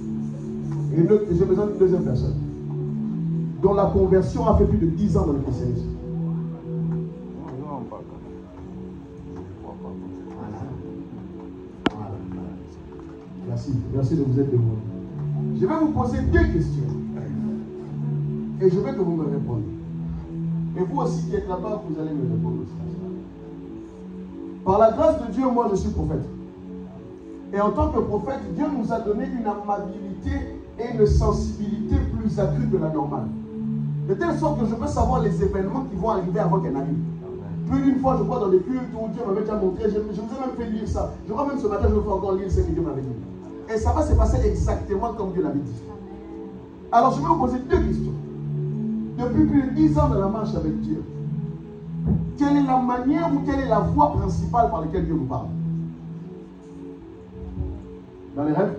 Et j'ai besoin d'une 2e personne, dont la conversion a fait plus de 10 ans dans le christianisme. Merci de vous être debout. Je vais vous poser 2 questions. Et je veux que vous me répondiez. Et vous aussi qui êtes là-bas, vous allez me répondre aussi. Par la grâce de Dieu, moi je suis prophète. Et en tant que prophète, Dieu nous a donné une amabilité et une sensibilité plus accrue que la normale. De telle sorte que je peux savoir les événements qui vont arriver avant qu'elle arrive. Plus d'une fois, je crois dans des cultes où Dieu m'avait déjà montré, je vous ai même fait lire ça. Je crois même ce matin, je vais faire encore lire ce que Dieu m'avait dit. Et ça va se passer exactement comme Dieu l'avait dit. Alors je vais vous poser 2 questions. Depuis plus de 10 ans dans la marche avec Dieu, quelle est la manière ou quelle est la voie principale par laquelle Dieu vous parle? Dans les rêves?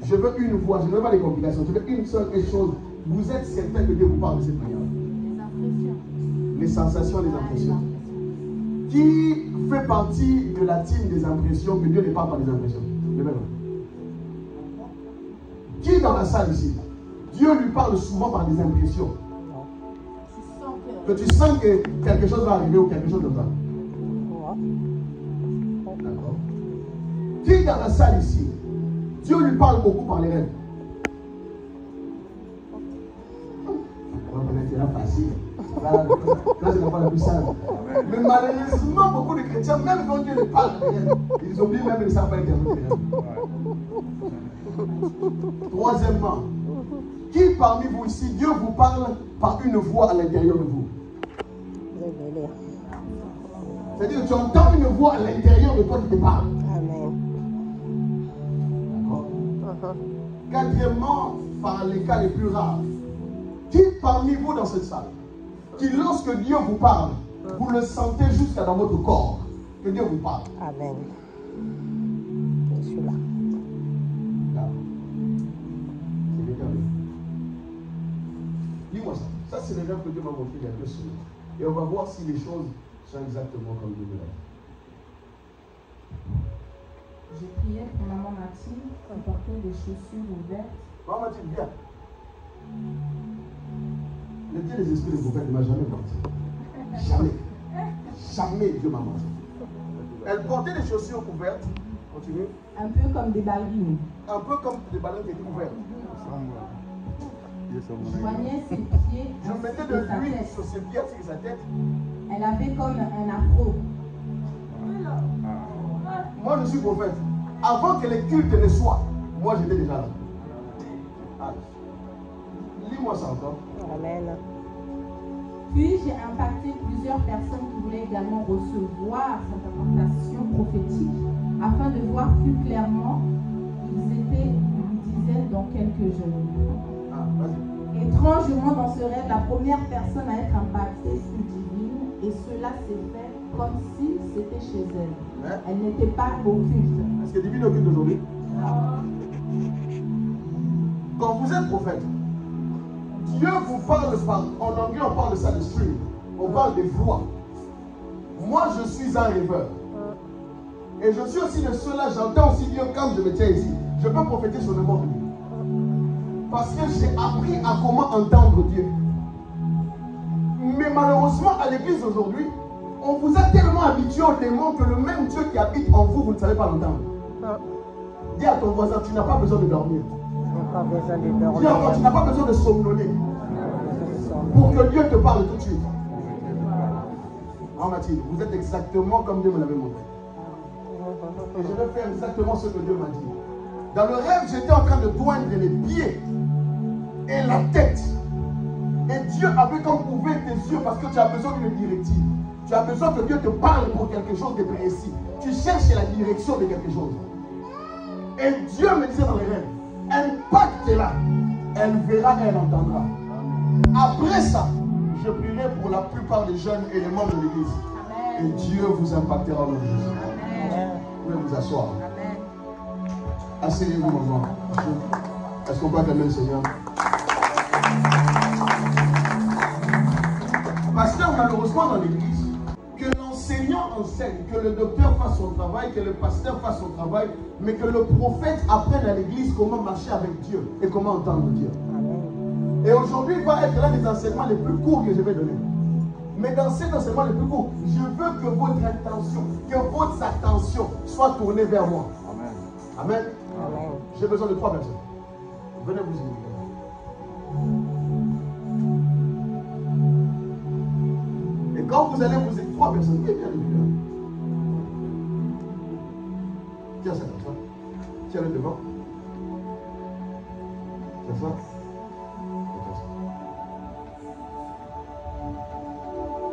Je veux une voix, je ne veux pas des complications, je veux une seule chose. Vous êtes certain que Dieu vous parle de cette manière? Les impressions. Les sensations, les impressions. Qui fait partie de la team des impressions que Dieu ne parle pas des impressions? Qui dans la salle ici, Dieu lui parle souvent par des impressions? Que tu sens que quelque chose va arriver ou quelque chose comme ça. D'accord. Qui dans la salle ici, Dieu lui parle beaucoup par les rêves? On va mettre là facile. Voilà, là c'est la fois la plus sage. Mais malheureusement, beaucoup de chrétiens, même quand Dieu les parle, ils oublient même, ils ne savent pas interpréter. Troisièmement, qui parmi vous ici, Dieu vous parle par une voix à l'intérieur de vous? C'est-à-dire que tu entends une voix à l'intérieur de toi qui te parle. Amen. D'accord. Quatrièmement, par les cas les plus rares, qui parmi vous dans cette salle, qui lorsque Dieu vous parle, vous le sentez jusqu'à dans votre corps, que Dieu vous parle? Amen. Je suis là. Là. C'est déterminé. Dis-moi ça. Ça, c'est le rêve que Dieu m'a montré il y a 2 semaines. Et on va voir si les choses sont exactement comme Dieu le rêve. J'ai prié pour maman Mathilde qui portait des chaussures ouvertes. Maman Mathilde, viens. Le Dieu des esprits des prophètes ne m'a jamais menti. Jamais. Jamais Dieu m'a menti. Elle portait des chaussures ouvertes. Continue. Un peu comme des ballerines. Un peu comme des ballons qui étaient ouverts. Je joignais ses pieds Je mettais ainsi de que sa l'huile tête. sur ses pieds ainsi que sa tête. Elle avait comme un afro. Moi, je suis prophète. Avant que les cultes ne soient, moi, j'étais déjà là. Ah. Lis-moi ça encore. Amen. Puis j'ai impacté plusieurs personnes qui voulaient également recevoir cette impartation prophétique afin de voir plus clairement ils lui disaient dans quelques jours. Ah, vas-y. Étrangement dans ce rêve, la première personne à être impactée fut divine et cela s'est fait comme si c'était chez elle. Hein? Elle n'était pas occulte. Est-ce que divine occulte aujourd'hui? Quand vous êtes prophète, Dieu vous parle par, en anglais on parle de ça, de stream. On parle des voix. Moi je suis un rêveur. Et je suis aussi de ceux-là, j'entends aussi Dieu quand je me tiens ici. Je peux prophéter sur le monde. Parce que j'ai appris à comment entendre Dieu. Mais malheureusement, à l'église aujourd'hui, on vous a tellement habitué au démon que le même Dieu qui habite en vous, vous ne savez pas l'entendre. Dis à ton voisin, tu n'as pas besoin de dormir. Je n'ai pas besoin de Dis encore, tu dormir. n'as pas besoin de somnoler pour que Dieu te parle tout de suite. Ah Mathilde, vous êtes exactement comme Dieu me l'avait montré. Et je vais faire exactement ce que Dieu m'a dit. Dans le rêve, j'étais en train de joindre les pieds et la tête. Et Dieu avait comme ouvert tes yeux parce que tu as besoin d'une directive. Tu as besoin que Dieu te parle pour quelque chose de précis. Tu cherches la direction de quelque chose. Et Dieu me disait dans les rêves, impacte là. Elle verra, elle entendra. Après ça, je prierai pour la plupart des jeunes et les membres de l'église. Et Dieu vous impactera dans l'église. Vous pouvez vous asseoir. Asseyez-vous, maman. Est-ce qu'on peut acclamer le Seigneur? Pasteur, malheureusement dans l'église, que l'enseignant enseigne, que le docteur fasse son travail, que le pasteur fasse son travail, mais que le prophète apprenne à l'église comment marcher avec Dieu et comment entendre Dieu. Et aujourd'hui va être l'un des enseignements les plus courts que je vais donner. Mais dans cet enseignement les plus courts, je veux que votre intention, que votre attention soit tournée vers moi. Amen. Amen. Amen. J'ai besoin de 3 personnes. Venez vous y. Et quand vous allez vous aider, 3 personnes, qui est bien les deux? Tiens ça comme ça. Tiens le devant. C'est ça.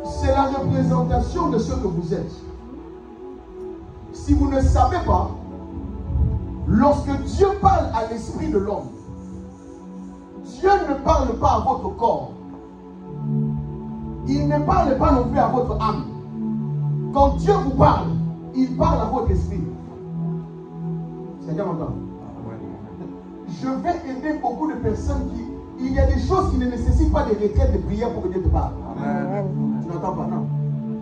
C'est la représentation de ce que vous êtes. Si vous ne savez pas, lorsque Dieu parle à l'esprit de l'homme, Dieu ne parle pas à votre corps. Il ne parle pas non plus à votre âme. Quand Dieu vous parle, il parle à votre esprit. C'est bien maintenant. Je vais aider beaucoup de personnes qui... Il y a des choses qui ne nécessitent pas de requêtes de prière pour que Dieu te parle. Amen. Tu n'entends pas, non?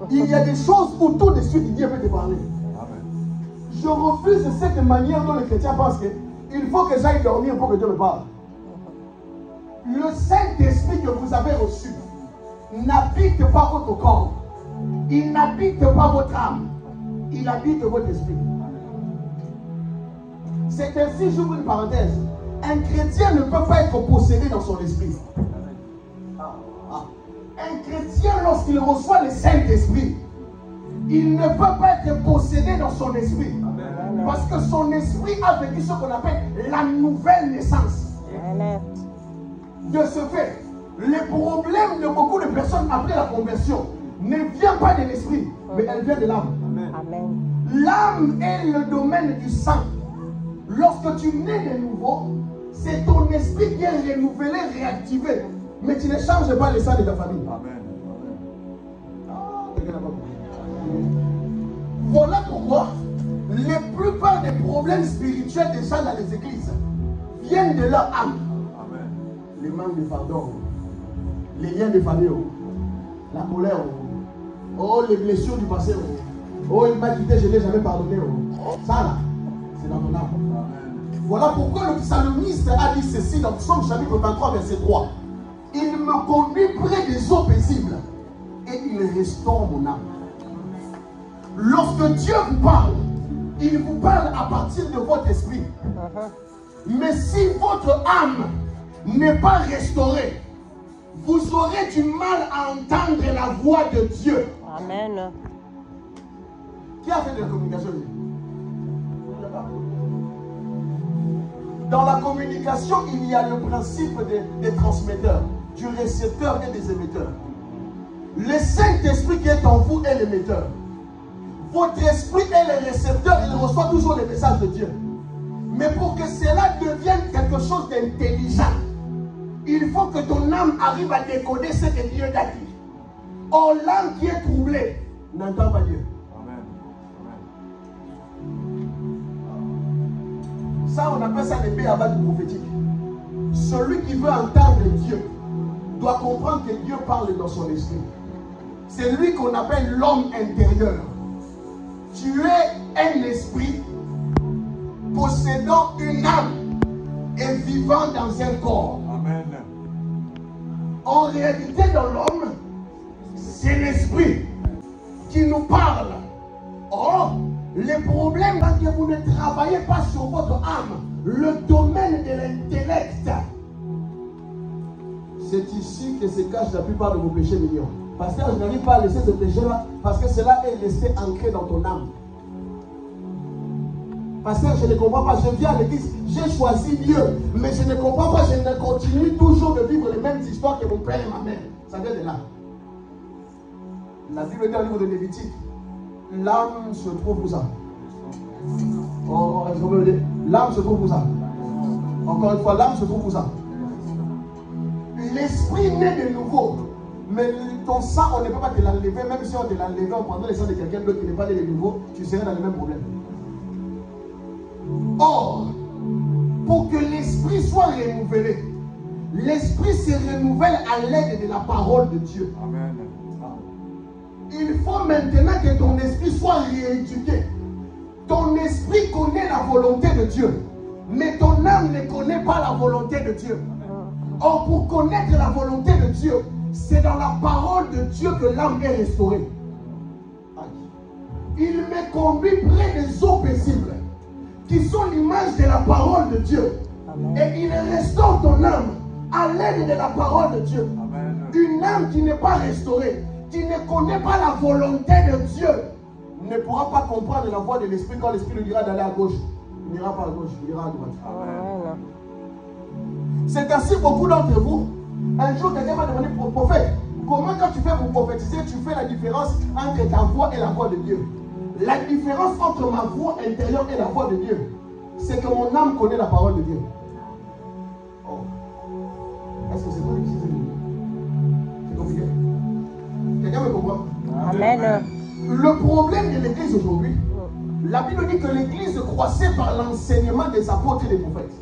Il y a des choses où tout de suite Dieu veut te parler. Je refuse cette manière dont les chrétiens pensent qu'il faut que j'aille dormir pour que Dieu me parle. Le Saint-Esprit que vous avez reçu n'habite pas votre corps. Il n'habite pas votre âme. Il habite votre esprit. C'est ainsi, j'ouvre une parenthèse. Un chrétien ne peut pas être possédé dans son esprit. Un chrétien, lorsqu'il reçoit le Saint-Esprit, il ne peut pas être possédé dans son esprit. Amen. Parce que son esprit a vécu ce qu'on appelle la nouvelle naissance. Amen. De ce fait, le problème de beaucoup de personnes après la conversion ne vient pas de l'esprit, mais elle vient de l'âme. L'âme est le domaine du sang. Lorsque tu nais de nouveau, c'est ton esprit qui est renouvelé, réactivé. Mais tu ne changes pas le sang de ta famille. Amen. Voilà pourquoi la plupart des problèmes spirituels des gens dans les églises viennent de leur âme. Amen. Les manques de pardon, les liens de famille, la colère, oh, les blessures du passé, oh, il m'a quitté, je ne l'ai jamais pardonné. Ça là, c'est dans ton âme. Amen. Voilà pourquoi le psalmiste a dit ceci dans Psaume chapitre 23, verset 3. Il me conduit près des eaux paisibles et il restaure mon âme. Lorsque Dieu vous parle, il vous parle à partir de votre esprit. Mais si votre âme n'est pas restaurée, vous aurez du mal à entendre la voix de Dieu. Amen. Qui a fait de la communication? Dans la communication, il y a le principe des transmetteurs, du récepteur et des émetteurs. Le Saint-Esprit qui est en vous est l'émetteur. Votre esprit est le récepteur, il reçoit toujours les messages de Dieu. Mais pour que cela devienne quelque chose d'intelligent, il faut que ton âme arrive à décoder ce que Dieu t'a dit. Or, l'âme qui est troublée n'entend pas Dieu. Amen. Ça, on appelle ça les béabas du prophétique. Celui qui veut entendre Dieu doit comprendre que Dieu parle dans son esprit. C'est lui qu'on appelle l'homme intérieur. Tu es un esprit possédant une âme et vivant dans un corps. Amen. En réalité, dans l'homme, c'est l'esprit qui nous parle. Or, le problème, c'est que vous ne travaillez pas sur votre âme, le domaine de l'intellect. C'est ici que se cache la plupart de vos péchés mignons. Pasteur, je n'arrive pas à laisser ce péché-là parce que cela est laissé ancré dans ton âme. Pasteur, je ne comprends pas, je viens à l'église, j'ai choisi Dieu, mais je ne comprends pas, je ne continue toujours de vivre les mêmes histoires que mon père et ma mère. Ça vient de là. La Bible dit au livre de Lévitique, l'âme se trouve où ça? L'âme se trouve où ça? Encore une fois, l'âme se trouve où ça? L'esprit naît de nouveau. Mais ton sang, on ne peut pas te l'enlever. Même si on te l'enlevait en prenant le sang de quelqu'un d'autre qui n'est pas né de nouveau, tu serais dans le même problème. Or, pour que l'esprit soit renouvelé, l'esprit se renouvelle à l'aide de la parole de Dieu. Amen. Il faut maintenant que ton esprit soit rééduqué. Ton esprit connaît la volonté de Dieu, mais ton âme ne connaît pas la volonté de Dieu. Or, pour connaître la volonté de Dieu, c'est dans la parole de Dieu que l'âme est restaurée. Il me conduit près des eaux paisibles, qui sont l'image de la parole de Dieu. Amen. Et il restaure ton âme à l'aide de la parole de Dieu. Amen. Une âme qui n'est pas restaurée, qui ne connaît pas la volonté de Dieu, ne pourra pas comprendre la voix de l'esprit. Quand l'esprit lui dira d'aller à gauche, il n'ira pas à gauche, il ira à droite. Amen. C'est ainsi beaucoup d'entre vous. Un jour, quelqu'un m'a demandé, prophète, comment quand tu fais pour prophétiser, tu fais la différence entre ta voix et la voix de Dieu? La différence entre ma voix intérieure et la voix de Dieu, c'est que mon âme connaît la parole de Dieu. Oh. Est-ce que c'est pas difficile? C'est compliqué? Quelqu'un me comprend? Amen. Le problème de l'église aujourd'hui, la Bible dit que l'église croissait par l'enseignement des apôtres et des prophètes.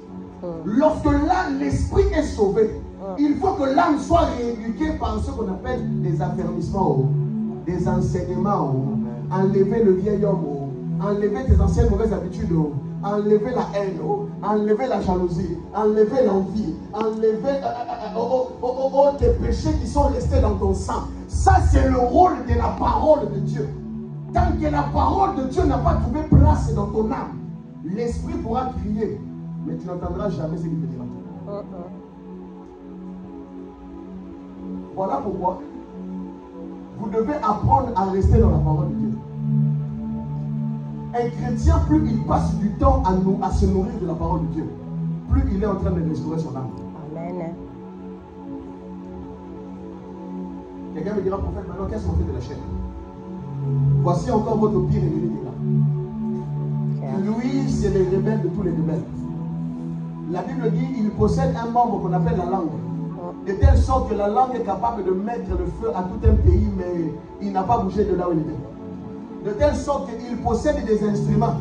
Lorsque là, l'esprit est sauvé, il faut que l'âme soit rééduquée par ce qu'on appelle des affermissements, des enseignements, enlever le vieil homme, enlever tes anciennes mauvaises habitudes, enlever la haine, enlever la jalousie, enlever l'envie, enlever tes péchés qui sont restés dans ton sang. Ça, c'est le rôle de la parole de Dieu. Tant que la parole de Dieu n'a pas trouvé place dans ton âme, l'esprit pourra crier, mais tu n'entendras jamais ce qu'il te dira. Voilà pourquoi vous devez apprendre à rester dans la parole de Dieu. Un chrétien, plus il passe du temps à se nourrir de la parole de Dieu, plus il est en train de restaurer son âme. Amen. Quelqu'un me dira, prophète, maintenant qu'est-ce qu'on fait de la chair? Voici encore votre pire ennemi qui est là. Lui, c'est le rebelle de tous les rebelles. La Bible dit il possède un membre qu'on appelle la langue. De telle sorte que la langue est capable de mettre le feu à tout un pays, mais il n'a pas bougé de là où il était. De telle sorte qu'il possède des instruments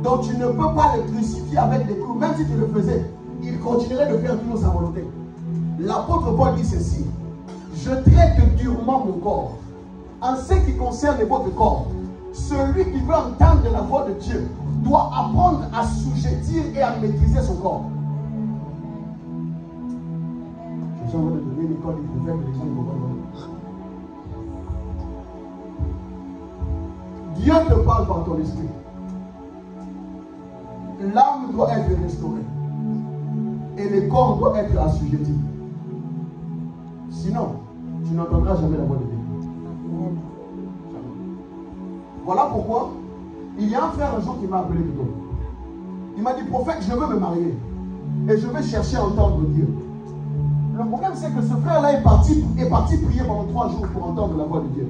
dont tu ne peux pas le crucifier avec des clous. Même si tu le faisais, il continuerait de faire toujours sa volonté. L'apôtre Paul dit ceci: je traite durement mon corps. En ce qui concerne votre corps, celui qui veut entendre la voix de Dieu doit apprendre à assujettir et à maîtriser son corps. Je suis en train de donner l'école du prophète, les gens ne comprennent pas. Dieu te parle par ton esprit. L'âme doit être restaurée et le corps doit être assujetti. Sinon, tu n'entendras jamais la voix de Dieu. Voilà pourquoi il y a un frère un jour qui m'a appelé plutôt. Il m'a dit, prophète, je veux me marier et je vais chercher à entendre Dieu. Le problème, c'est que ce frère-là est parti prier pendant 3 jours pour entendre la voix de Dieu.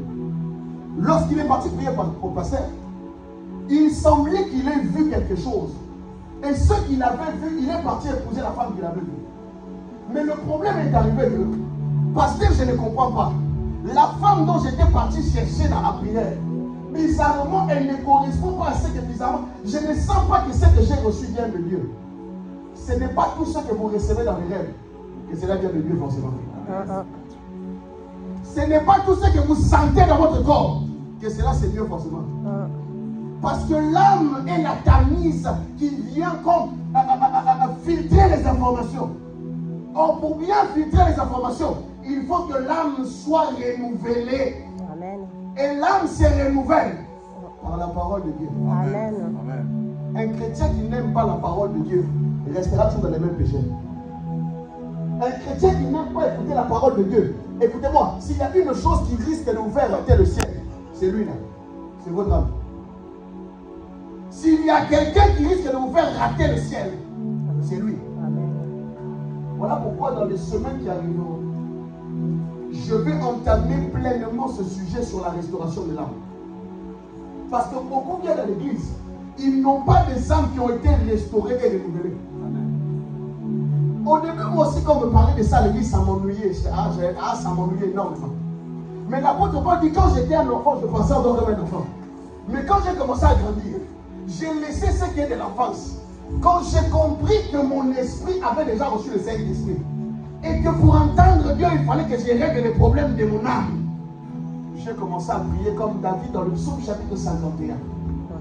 Lorsqu'il est parti prier au pasteur, il semblait qu'il ait vu quelque chose. Et ce qu'il avait vu, il est parti épouser la femme qu'il avait vue. Mais le problème est arrivé que, pasteur, je ne comprends pas. La femme dont j'étais parti chercher dans la prière, bizarrement, elle ne correspond pas à ce que bizarrement, je ne sens pas que ce que j'ai reçu vient de Dieu. Ce n'est pas tout ce que vous recevez dans les rêves que cela vient de Dieu forcément. Ce n'est pas tout ce que vous sentez dans votre corps que cela c'est Dieu forcément. Parce que l'âme est la tamise qui vient comme filtrer les informations. Or, pour bien filtrer les informations, il faut que l'âme soit renouvelée. Amen. Et l'âme se renouvelle par la parole de Dieu. Amen. Un chrétien qui n'aime pas la parole de Dieu restera toujours dans les mêmes péchés. Un chrétien qui n'aime pas écouter la parole de Dieu, écoutez-moi, s'il y a une chose qui risque de vous faire rater le ciel, c'est lui-là. C'est votre âme. S'il y a quelqu'un qui risque de vous faire rater le ciel, c'est lui. Amen. Voilà pourquoi dans les semaines qui arriveront, je vais entamer pleinement ce sujet sur la restauration de l'âme. Parce que beaucoup viennent à l'église, ils n'ont pas des âmes qui ont été restaurées et renouvelées. Au début, moi aussi, quand on me parlait de ça à l'église, ça m'ennuyait. Ça m'ennuyait énormément. Mais l'apôtre Paul dit, quand j'étais un enfant, je pensais encore comme un enfant. Mais quand j'ai commencé à grandir, j'ai laissé ce qui est de l'enfance. Quand j'ai compris que mon esprit avait déjà reçu le Saint-Esprit, et que pour entendre Dieu, il fallait que je règle les problèmes de mon âme, j'ai commencé à prier comme David dans le psaume chapitre 51.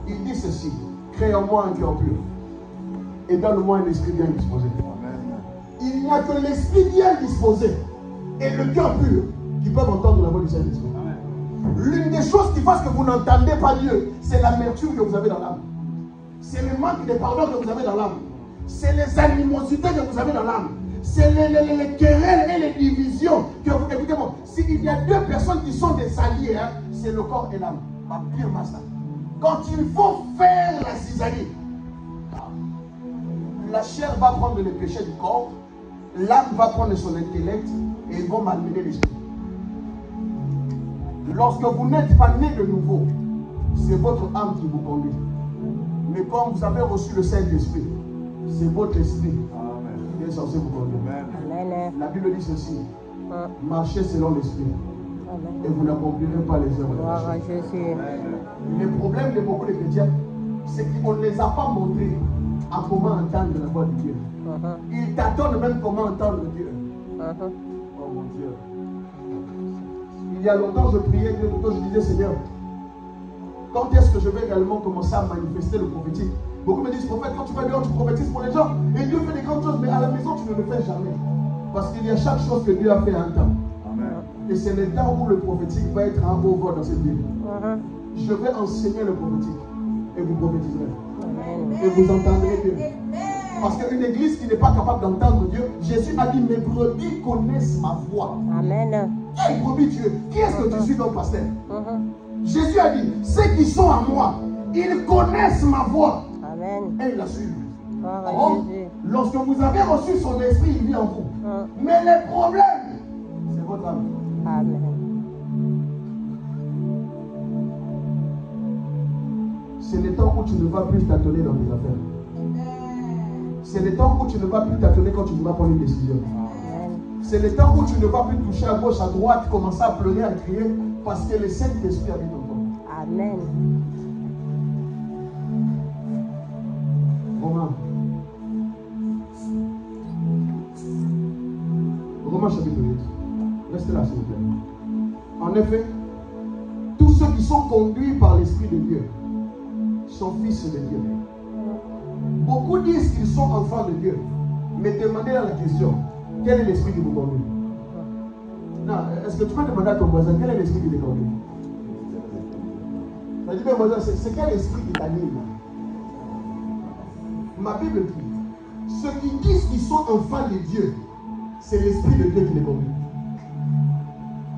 Il dit ceci: crée en moi un cœur pur et donne-moi un esprit bien disposé. Il n'y a que l'esprit bien disposé et le cœur pur qui peuvent entendre la voix du Saint-Esprit. L'une des choses qui fasse que vous n'entendez pas Dieu, c'est l'amertume que vous avez dans l'âme. C'est le manque de pardon que vous avez dans l'âme. C'est les animosités que vous avez dans l'âme. C'est les querelles et les divisions que vous... Écoutez-moi, s'il y a 2 personnes qui sont des alliés, hein, c'est le corps et l'âme. Ma pire master. Quand il faut faire la cisanie, la chair va prendre les péchés du corps, l'âme va prendre son intellect et ils vont malmener l'esprit. Lorsque vous n'êtes pas né de nouveau, c'est votre âme qui vous conduit. Mais quand vous avez reçu le Saint-Esprit, c'est votre esprit qui est censé vous conduire. Amen. La Bible dit ceci: marchez selon l'esprit et vous n'accomplirez pas les œuvres de la Gloire à chair. Jésus. Le problème de beaucoup de chrétiens, c'est qu'on ne les a pas montrés à comment entendre la voix de Dieu. Ils t'attendent même comment entendre Dieu. Oh mon Dieu. Il y a longtemps, je priais Dieu, je disais: Seigneur, quand est-ce que je vais réellement commencer à manifester le prophétique? Beaucoup me disent: prophète, quand tu vas bien, tu prophétises pour les gens. Et Dieu fait des grandes choses, mais à la maison, tu ne le fais jamais. Parce qu'il y a chaque chose que Dieu a fait à un temps. Et c'est le temps où le prophétique va être en haut voix dans cette ville. Je vais enseigner le prophétique. Et vous prophétiserez. Et vous entendrez Dieu. Parce qu'une église qui n'est pas capable d'entendre Dieu, Jésus a dit: mes brebis connaissent ma voix. Amen. Quelle brebis Dieu? Qui est-ce que que tu suis ton pasteur. Jésus a dit, ceux qui sont à moi, ils connaissent ma voix. Amen. Et ils la suivent. Gloire à Jésus. Lorsque vous avez reçu son esprit, il vit en vous. Mais les problèmes, c'est votre âme. Amen. C'est le temps où tu ne vas plus tâtonner dans tes affaires. C'est le temps où tu ne vas plus tâtonner quand tu dois prendre une décision. C'est le temps où tu ne vas plus toucher à gauche, à droite, commencer à pleurer, à crier, parce que le Saint-Esprit habite en toi. Amen. Romains chapitre 8. Restez là, s'il vous plaît. En effet, tous ceux qui sont conduits par l'Esprit de Dieu sont fils de Dieu. Beaucoup disent qu'ils sont enfants de Dieu. Mais demandez-leur la question, quel est l'esprit qui vous conduit? Non, est-ce que tu peux demander à ton voisin, quel est l'esprit qui te conduit? C'est quel esprit qui t'anime? Ma Bible dit, ceux qui disent qu'ils sont enfants de Dieu, c'est l'esprit de Dieu qui les conduit.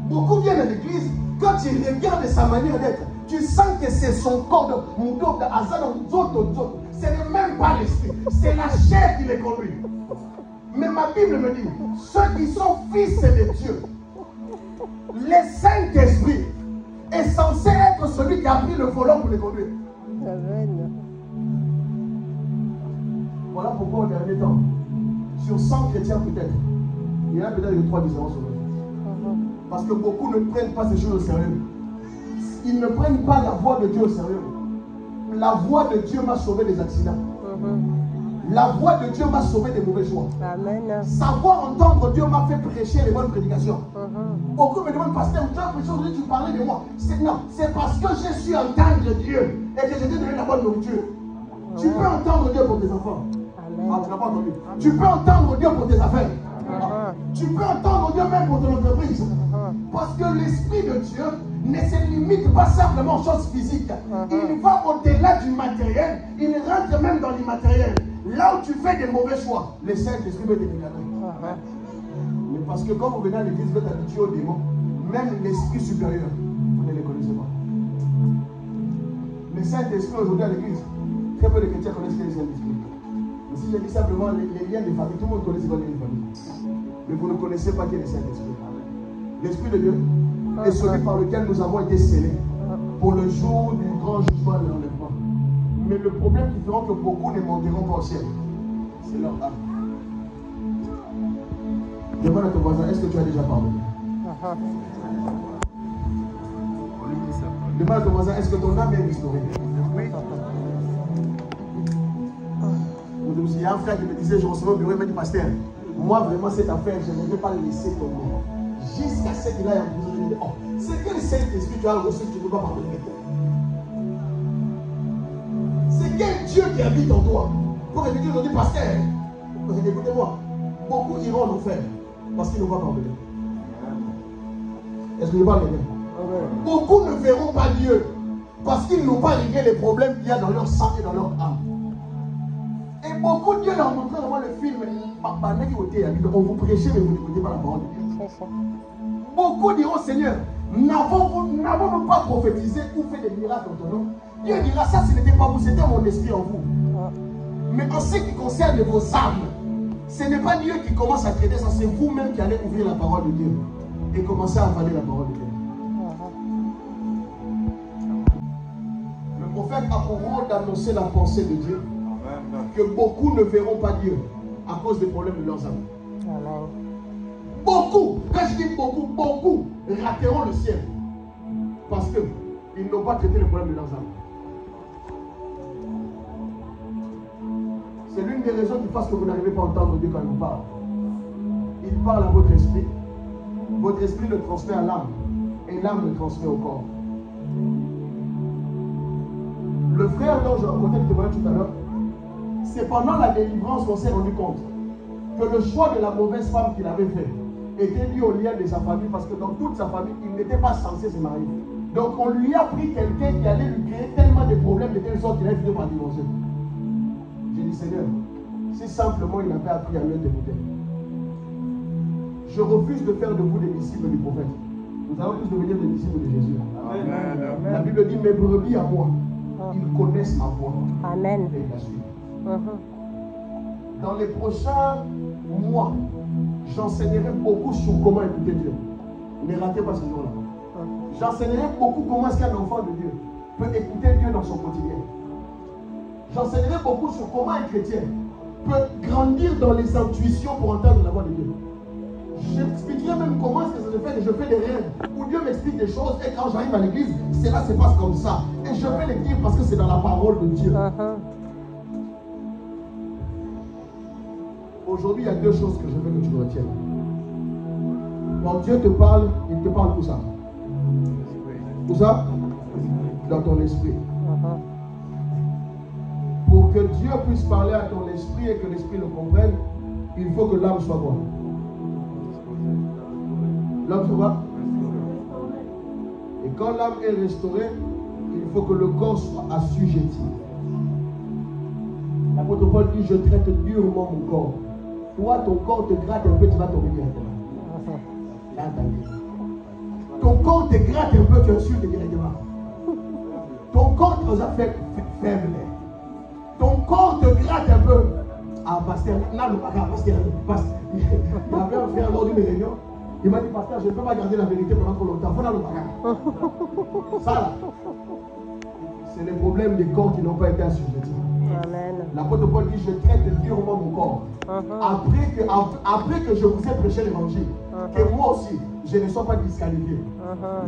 Beaucoup viennent à l'église, quand tu regardes sa manière d'être, tu sens que c'est son corps, ce n'est même pas l'esprit, c'est la chair qui les conduit. Mais ma Bible me dit, ceux qui sont fils de Dieu, le Saint-Esprit est censé être celui qui a pris le volant pour les conduire. Amen. Voilà pourquoi au dernier temps, sur 100 chrétiens peut-être, il y en a peut-être 3 différences aujourd'hui. Parce que beaucoup ne prennent pas ces choses au sérieux. Ils ne prennent pas la voix de Dieu au sérieux. La voix de Dieu m'a sauvé des accidents. La voix de Dieu m'a sauvé des mauvais choix. Amen. Savoir entendre Dieu m'a fait prêcher les bonnes prédications. Beaucoup me demandent, pasteur, tu as prêché aujourd'hui, tu parlais de moi. Non, c'est parce que je suis entendre Dieu et que je t'ai donné la bonne nourriture. Tu peux entendre Dieu pour tes enfants. Amen. Ah, tu n'as pas entendu. Tu peux entendre Dieu pour tes affaires. Tu peux entendre Dieu même pour ton entreprise. Parce que l'Esprit de Dieu ne se limite pas simplement aux choses physiques. Il va au-delà du matériel. Il rentre même dans l'immatériel. Là où tu fais des mauvais choix, le Saint-Esprit veut te dégager. Mais parce que quand vous venez à l'église, vous êtes habitué aux démons, même l'Esprit supérieur, vous ne les connaissez pas. Le Saint-Esprit aujourd'hui à l'église, très peu de chrétiens connaissent le Saint-Esprit. Mais si je dis simplement les liens de famille, tout le monde connaît les liens de famille. Mais vous ne connaissez pas qui est le Saint-Esprit. L'Esprit de Dieu est celui par lequel nous avons été scellés pour le jour du grand jugement de l'enlèvement. Mais le problème qui fera que beaucoup ne monteront pas au ciel, c'est leur âme. Demande à ton voisin, est-ce que tu as déjà pardonné? Demande à ton voisin, est-ce que ton âme est restaurée? Oui. Il y a un frère qui me disait, je recevais au bureau, il m'a dit, pasteur, moi vraiment cette affaire, je ne vais pas le laisser tomber. Jusqu'à ce qu'il aille en prison, je me dis, oh, c'est quel Saint-Esprit tu as reçu que tu ne peux pas pardonner? C'est quel Dieu qui habite en toi? Pour que tu dises aujourd'hui, pasteur, écoutez-moi, beaucoup iront en enfer parce qu'ils n'ont pas pardonné. Est-ce que je parle bien? Beaucoup ne verront pas Dieu parce qu'ils n'ont pas réglé les problèmes qu'il y a dans leur sang et dans leur âme. Et beaucoup, Dieu leur montré vraiment le film. On vous prêchez, mais vous n'écoutez pas la parole de Dieu. Beaucoup diront, Seigneur, n'avons-nous pas prophétisé ou fait des miracles en ton nom? Dieu dira, ça ce n'était pas vous, c'était mon esprit en vous. Mais en ce qui concerne vos âmes, ce n'est pas Dieu qui commence à traiter ça, c'est vous-même qui allez ouvrir la parole de Dieu et commencer à avaler la parole de Dieu. Le prophète a pour rôle d'annoncer la pensée de Dieu, que beaucoup ne verront pas Dieu à cause des problèmes de leurs âmes. Beaucoup, quand je dis beaucoup, beaucoup rateront le ciel parce qu'ils n'ont pas traité le problème de leurs âmes. C'est l'une des raisons qui fasse que vous n'arrivez pas à entendre Dieu quand il vous parle. Il parle à votre esprit. Votre esprit le transmet à l'âme. Et l'âme le transmet au corps. Le frère dont je racontais le témoignage tout à l'heure, c'est pendant la délivrance qu'on s'est rendu compte que le choix de la mauvaise femme qu'il avait fait était lié au lien de sa famille, parce que dans toute sa famille, il n'était pas censé se marier. Donc on lui a pris quelqu'un qui allait lui créer tellement de problèmes de telle sorte qu'il allait finir par divorcer. J'ai dit, Seigneur, si simplement il avait appris à mieux t'écouter. Je refuse de faire de vous des disciples du prophète. Vous Nous allons tous devenir des disciples de Jésus. Amen. La Bible dit, mes brebis à moi, ils connaissent ma voix. Amen. Et ils la suivent. Dans les prochains mois, j'enseignerai beaucoup sur comment écouter Dieu. Ne ratez pas ce jour-là. J'enseignerai beaucoup comment est-ce qu'un enfant de Dieu peut écouter Dieu dans son quotidien. J'enseignerai beaucoup sur comment un chrétien peut grandir dans les intuitions pour entendre la voix de Dieu. J'expliquerai même comment est-ce que ça se fait que je fais des rêves où Dieu m'explique des choses et quand j'arrive à l'église, cela se passe comme ça. Et je vais les dire parce que c'est dans la parole de Dieu. Aujourd'hui, il y a deux choses que je veux que tu retiennes. Quand Dieu te parle, il te parle où ça? Où ça? Dans ton esprit. Pour que Dieu puisse parler à ton esprit et que l'esprit le comprenne, il faut que l'âme soit quoi? L'âme soit quoi? Et quand l'âme est restaurée, il faut que le corps soit assujetti. L'apôtre Paul dit, je traite durement mon corps. Toi, ton corps te gratte un peu, tu vas tomber directement. Ton corps te gratte un peu, tu insultes directement. Ton corps te fait faible. Ton corps te gratte un peu. Ah, pasteur, là, le pasteur, il y avait un frère lors d'une réunion. Il m'a dit, pasteur, je ne peux pas garder la vérité pendant trop longtemps. Faut dans le bagage. Ça, là, c'est le problème des corps qui n'ont pas été assujettis. L'apôtre Paul dit, je traite durement mon corps. Après que je vous ai prêché l'évangile, que moi aussi, je ne sois pas disqualifié.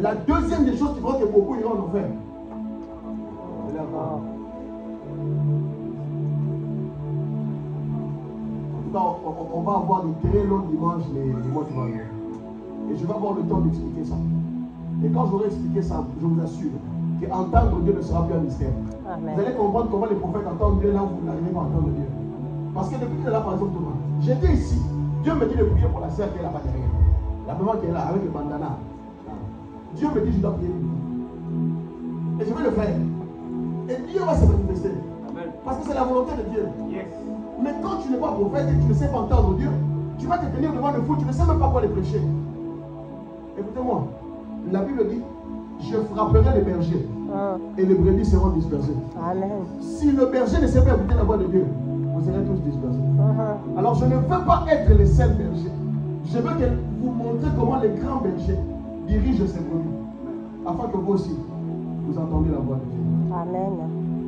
La deuxième des choses qui font que beaucoup iront en enfer. On va avoir des très longs dimanches les mois qui vont arriver. Et je vais avoir le temps d'expliquer ça. Et quand j'aurai expliqué ça, je vous assure qu'entendre Dieu ne sera plus un mystère. Amen. Vous allez comprendre comment les prophètes entendent Dieu là où vous n'arrivez pas à entendre Dieu. Parce que depuis que là, par exemple, Thomas, j'étais ici. Dieu me dit de prier pour la sœur qui est là-bas derrière. La maman qui est là avec le bandana. Dieu me dit je dois prier pour vous. Et je vais le faire. Et Dieu va se manifester. Amen. Parce que c'est la volonté de Dieu. Yes. Mais quand tu n'es pas prophète et que tu ne sais pas entendre Dieu, tu vas te tenir devant le fou, tu ne sais même pas quoi les prêcher. Écoutez-moi, la Bible dit, je frapperai les bergers et les brebis seront dispersées. Amen. Si le berger ne sait pas écouter la voix de Dieu, vous serez tous dispersés. Alors je ne veux pas être les seuls bergers. Je veux que vous montrez comment les grands bergers dirigent ces brebis, afin que vous aussi, vous entendiez la voix de Dieu. Amen.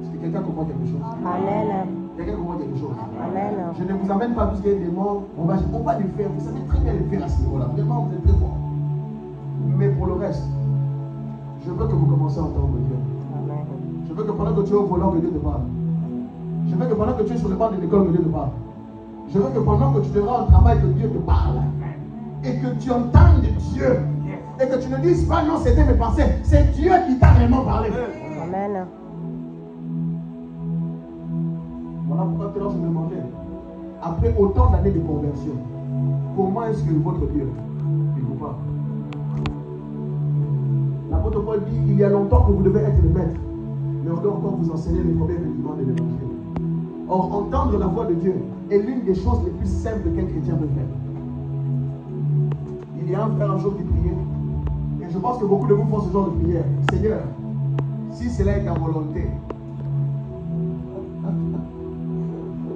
Est-ce que quelqu'un comprend quelque chose? Amen. Quelqu'un comprend quelque chose? Amen. Je ne vous amène pas parce qu'il y a des mots, on va les faire. Vous savez très bien les faire à ce niveau-là. Vraiment, vous êtes très forts. Mais pour le reste, je veux que vous commencez à entendre Dieu. Amen. Je veux que pendant que tu es au volant, que Dieu te parle. Je veux que pendant que tu es sur le banc de l'école, que Dieu te parle. Je veux que pendant que tu devras au travail, que Dieu te parle. Et que tu entendes Dieu. Et que tu ne dises pas non, c'était mes pensées. C'est Dieu qui t'a vraiment parlé. Amen. Voilà pourquoi tout à l'heure je me demandais, après autant d'années de conversion, comment est-ce que votre Dieu il vous parle? L'apôtre Paul dit, il y a longtemps que vous devez être le maître, mais on doit encore vous enseigner les premiers rudiments de l'évangile. Or, entendre la voix de Dieu est l'une des choses les plus simples qu'un chrétien peut faire. Il y a un frère un jour qui priait, et je pense que beaucoup de vous font ce genre de prière. Seigneur, si cela est ta volonté,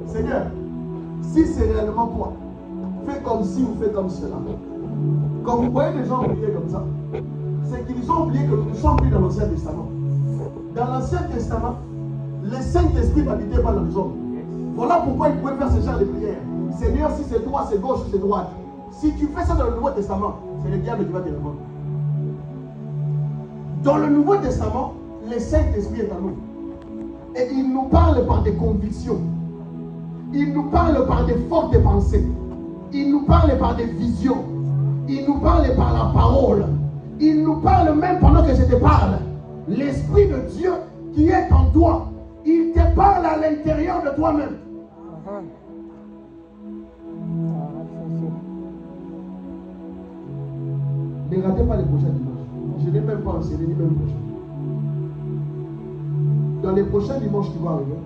Seigneur, si c'est réellement toi, fais comme ci ou fais comme cela. Quand vous voyez des gens prier comme ça, c'est qu'ils ont oublié que nous ne sommes plus dans l'Ancien Testament. Dans l'Ancien Testament, le Saint-Esprit n'habitait pas dans les hommes. Voilà pourquoi ils pouvaient faire ce genre de prière. Seigneur, si c'est toi, c'est gauche ou c'est droite. Si tu fais ça dans le Nouveau Testament, c'est le diable qui va te répondre. Dans le Nouveau Testament, le Saint-Esprit est en nous. Et il nous parle par des convictions. Il nous parle par des fortes pensées. Il nous parle par des visions. Il nous parle par la parole. Il nous parle même pendant que je te parle. L'Esprit de Dieu qui est en toi, il te parle à l'intérieur de toi-même. Ne ratez pas les prochains dimanches. Je n'ai même pas enseigné ni même prochain. Dans les prochains dimanches qui vont arriver,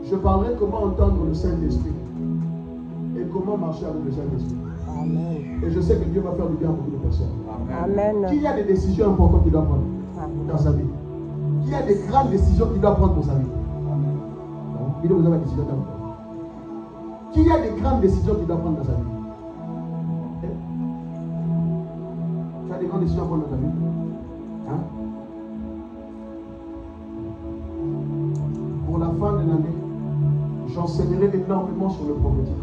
je parlerai comment entendre le Saint-Esprit et comment marcher avec le Saint-Esprit. Et je sais que Dieu va faire du bien à beaucoup de personnes. Amen. Qui a des décisions importantes qu'il doit prendre dans sa vie? Qui a des grandes décisions qu'il doit prendre pour sa vie? Il doit vous avoir des décisions dans sa vie. Qui a des grandes décisions qu'il doit prendre dans sa vie? Tu as des grandes décisions à prendre dans ta vie? Hein? Pour la fin de l'année, j'enseignerai énormément sur le prophétique.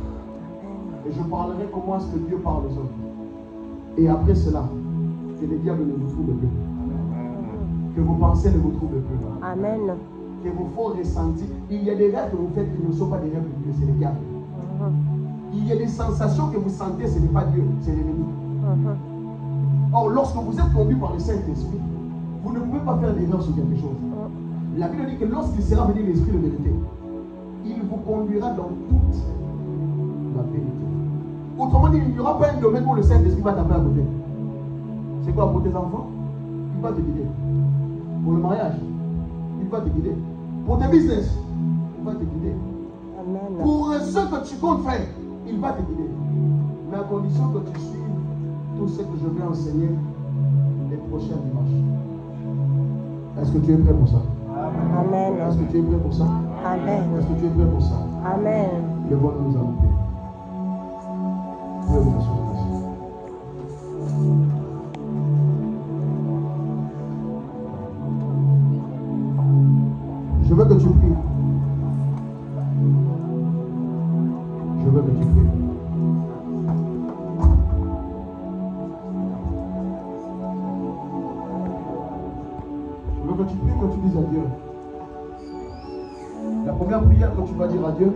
Et je parlerai comment est-ce que Dieu parle aux hommes. Et après cela, que le diable ne vous trouble plus. Que vos pensées ne vous troublent plus. Amen. Que vos faux ressentis. Il y a des rêves que vous faites qui ne sont pas des rêves de Dieu, c'est le diable. Il y a des sensations que vous sentez, ce n'est pas Dieu, c'est l'ennemi. Or, lorsque vous êtes conduit par le Saint-Esprit, vous ne pouvez pas faire d'erreur sur quelque chose. La Bible dit que lorsqu'il sera venu l'Esprit de vérité, il vous conduira dans toute la vérité. Autrement dit, il n'y aura pas un domaine où le Saint-Esprit va t'appeler à côté. C'est quoi pour tes enfants? Il va te guider. Pour le mariage, il va te guider. Pour tes business, il va te guider. Amen. Pour ce que tu comptes faire, il va te guider. Mais à condition que tu suives tout ce que je vais enseigner les prochains dimanches. Est-ce que tu es prêt pour ça? Amen. Est-ce que tu es prêt pour ça? Amen. Est-ce que tu es prêt pour ça? Amen. Le bon nous allons prier. Pouvez-vous asseoir ici. Je veux que tu pries. Je veux que tu pries. Je veux que tu pries, que tu dises à Dieu. La première prière que tu vas dire à Dieu,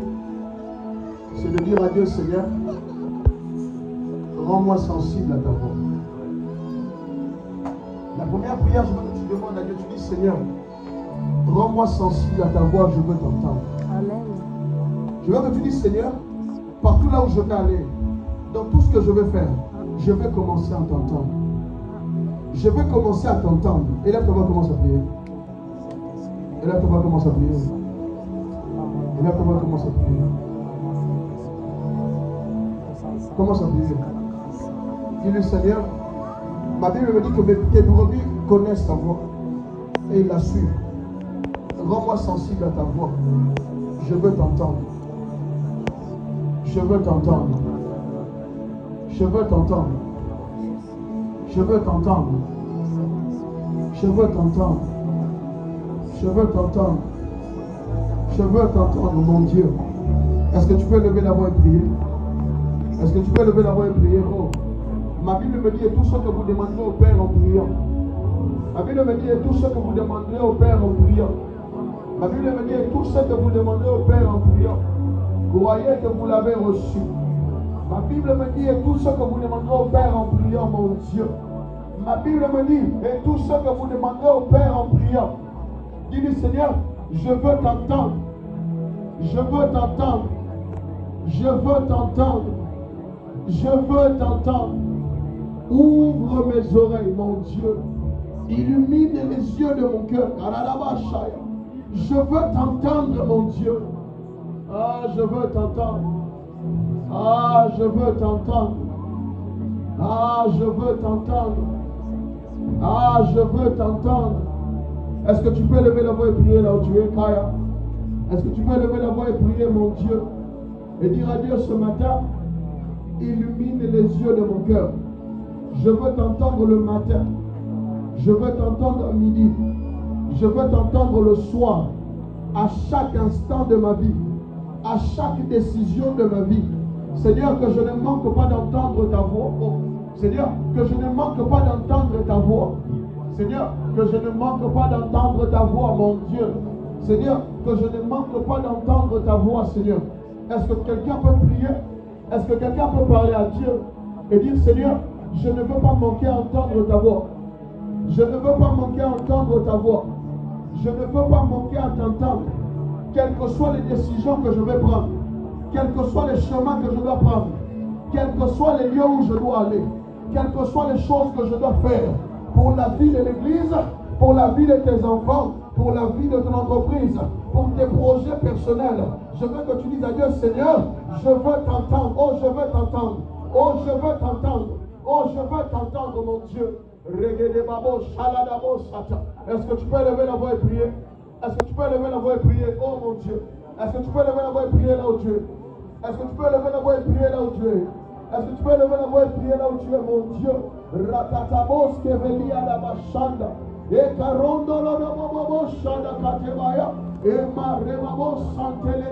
c'est de dire à Dieu, Seigneur, rends-moi sensible à ta voix. La première prière, je veux que tu demandes à Dieu, tu dis, Seigneur, rends-moi sensible à ta voix, je veux t'entendre. Amen. Je veux que tu dises, Seigneur, partout là où je vais aller, dans tout ce que je vais faire, je vais commencer à t'entendre. Je vais commencer à t'entendre. Et là, tu vas commencer à prier. Et là, tu vas commencer à prier. Et là, tu vas commencer à prier. Commence à prier. Dis-lui, Seigneur, ma Bible me dit que tes brebis connaissent ta voix et ils la suivent. Rends-moi sensible à ta voix. Je veux t'entendre. Je veux t'entendre. Je veux t'entendre. Je veux t'entendre. Je veux t'entendre. Je veux t'entendre. Je veux t'entendre, mon Dieu. Est-ce que tu peux lever la voix et prier? Est-ce que tu peux lever la voix et prier? Oh. Ma Bible me dit et tout ce que vous demanderez au Père en priant. Ma Bible me dit et tout ce que vous demanderez au Père en priant. Ma Bible me dit et tout ce que vous demanderez au Père en priant. Croyez que vous l'avez reçu. Ma Bible me dit et tout ce que vous demanderez au Père en priant, mon Dieu. Ma Bible me dit et tout ce que vous demanderez au Père en priant. Dis-lui, Seigneur, je veux t'entendre. Je veux t'entendre. Je veux t'entendre. Je veux t'entendre. Ouvre mes oreilles, mon Dieu. Illumine les yeux de mon cœur. Je veux t'entendre, mon Dieu. Ah, je veux t'entendre. Ah, je veux t'entendre. Ah, je veux t'entendre. Ah, je veux t'entendre. Est-ce que tu peux lever la voix et prier là où tu es, Kaya? Est-ce que tu peux lever la voix et prier, mon Dieu? Et dire à Dieu ce matin, illumine les yeux de mon cœur. Je veux t'entendre le matin. Je veux t'entendre à midi. Je veux t'entendre le soir. À chaque instant de ma vie. À chaque décision de ma vie. Seigneur, que je ne manque pas d'entendre ta voix. Oh. Seigneur, que je ne manque pas d'entendre ta voix. Seigneur, que je ne manque pas d'entendre ta voix, mon Dieu. Seigneur, que je ne manque pas d'entendre ta voix, Seigneur. Est-ce que quelqu'un peut prier? Est-ce que quelqu'un peut parler à Dieu et dire, Seigneur, je ne veux pas manquer à entendre ta voix. Je ne veux pas manquer à entendre ta voix. Je ne veux pas manquer à t'entendre. Quelles que soient les décisions que je vais prendre, quels que soient les chemins que je dois prendre, quels que soient les lieux où je dois aller, quelles que soient les choses que je dois faire pour la vie de l'Église, pour la vie de tes enfants, pour la vie de ton entreprise, pour tes projets personnels. Je veux que tu dises à Dieu, Seigneur, je veux t'entendre. Oh, je veux t'entendre. Oh, je veux t'entendre. Oh, je veux t'entendre, mon Dieu. Est-ce que tu peux lever la voix et prier? Est-ce que tu peux lever la voix et prier? Oh mon Dieu. Est-ce que tu peux lever la voix et prier là où tu es? Est-ce que tu peux lever la voix et prier là où tu es? Est-ce que tu peux lever la voix et prier là où tu es, mon Dieu? Ratatabos kevelia da bashanda. E karondo lo da bobo shanda katebaya. E maremabos santele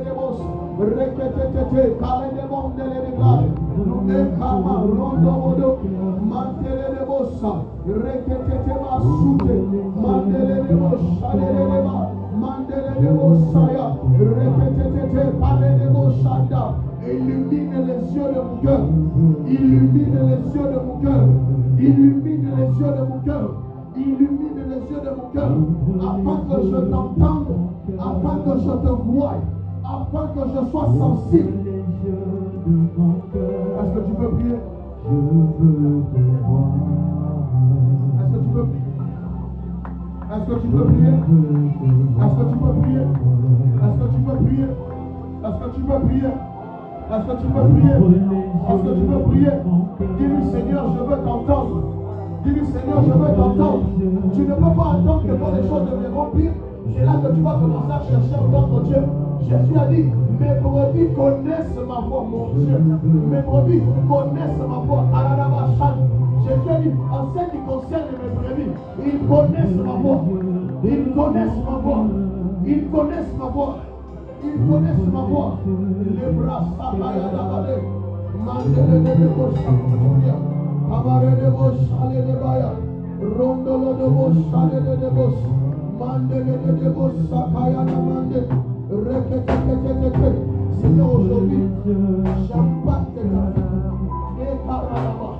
de bos. Reketete kale de bondele de gale. E kama rondo bodo. Mantele de bossa. Reketete masute. Mandele de bossa de ba. Mandele de bossaya. Reketete pale de bossanda. Illumine les yeux de mon cœur. Illumine les yeux de mon cœur. Illumine les yeux de mon cœur. Illumine les yeux de mon cœur. Afin que je t'entende. Afin que je te voie. Afin que je sois sensible. Est-ce que tu peux prier? Est-ce que tu peux prier? Est-ce que tu peux prier? Est-ce que tu peux prier? Est-ce que tu peux prier? Est-ce que tu peux prier? Est-ce que tu peux prier? Est-ce que tu peux prier? Dis-lui, Seigneur, je veux t'entendre. Dis-lui, Seigneur, je veux t'entendre. Tu ne peux pas attendre que quand les choses deviendront pires, c'est là que tu vas commencer à chercher à entendre Dieu. Jésus a dit, mes brebis connaissent ma voix, mon Dieu. Mes brebis connaissent ma voix. Jésus a dit, en ce qui concerne mes brebis, ils connaissent ma voix. Ils connaissent ma voix. Ils connaissent ma voix. Ils connaissent ma voix. Les bras s'appellent d'abord. Mandele de bocha. Amare de bocha, ale de baya. Rondolo de bocha, ale de bocha. Mandele de bocha, kaya na mande. Rekete. Seigneur, aujourd'hui, j'impacte ta vie. Et caramba.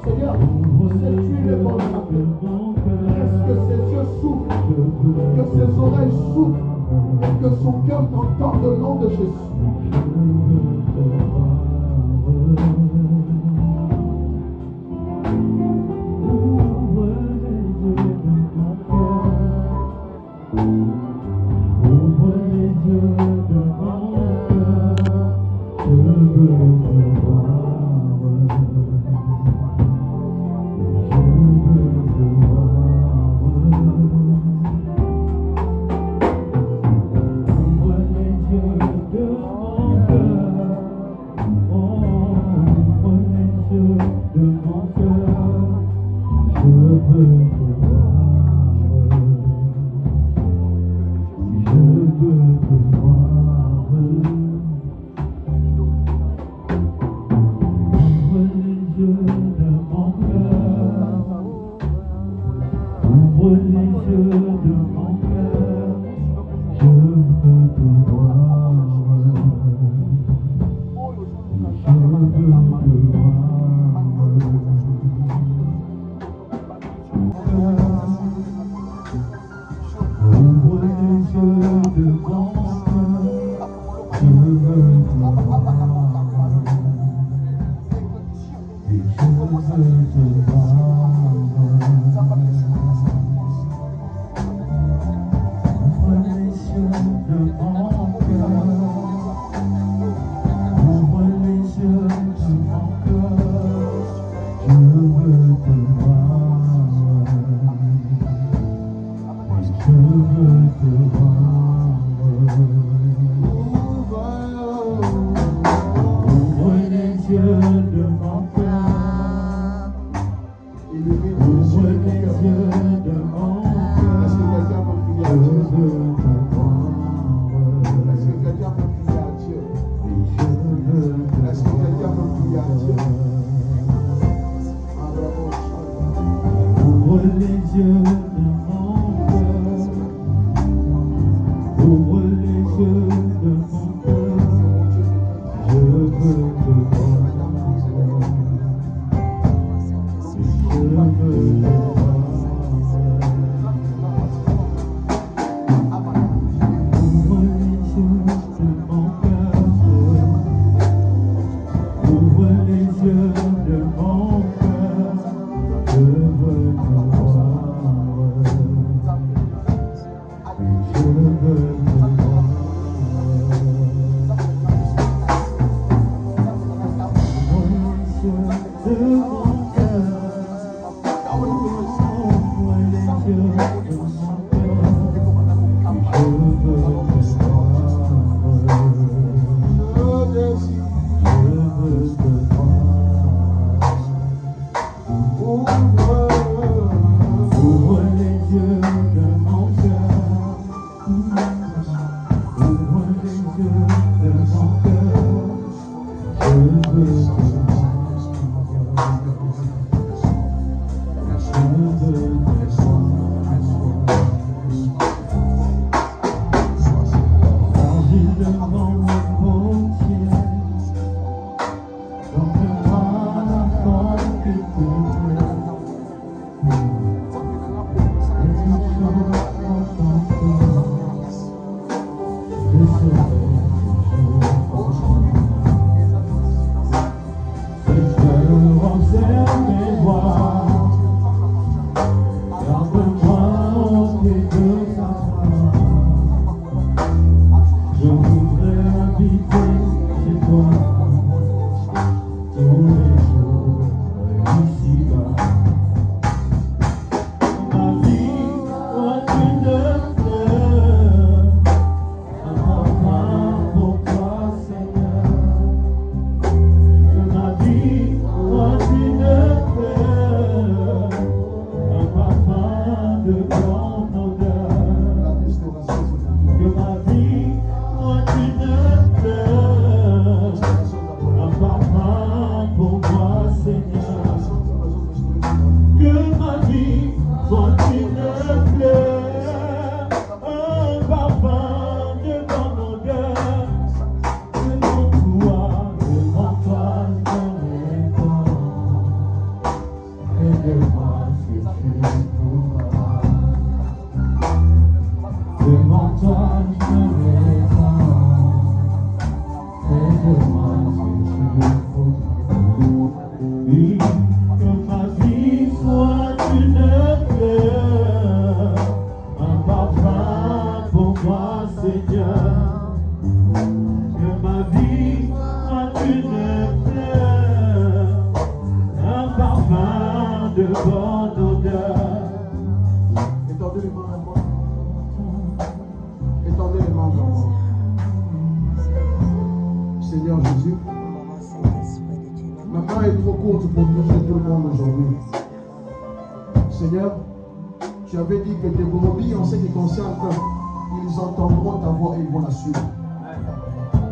Seigneur, cette huile est consacrée. Est-ce que ses yeux s'ouvrent, que ses oreilles s'ouvrent, et que son cœur t'entende le nom de Jésus.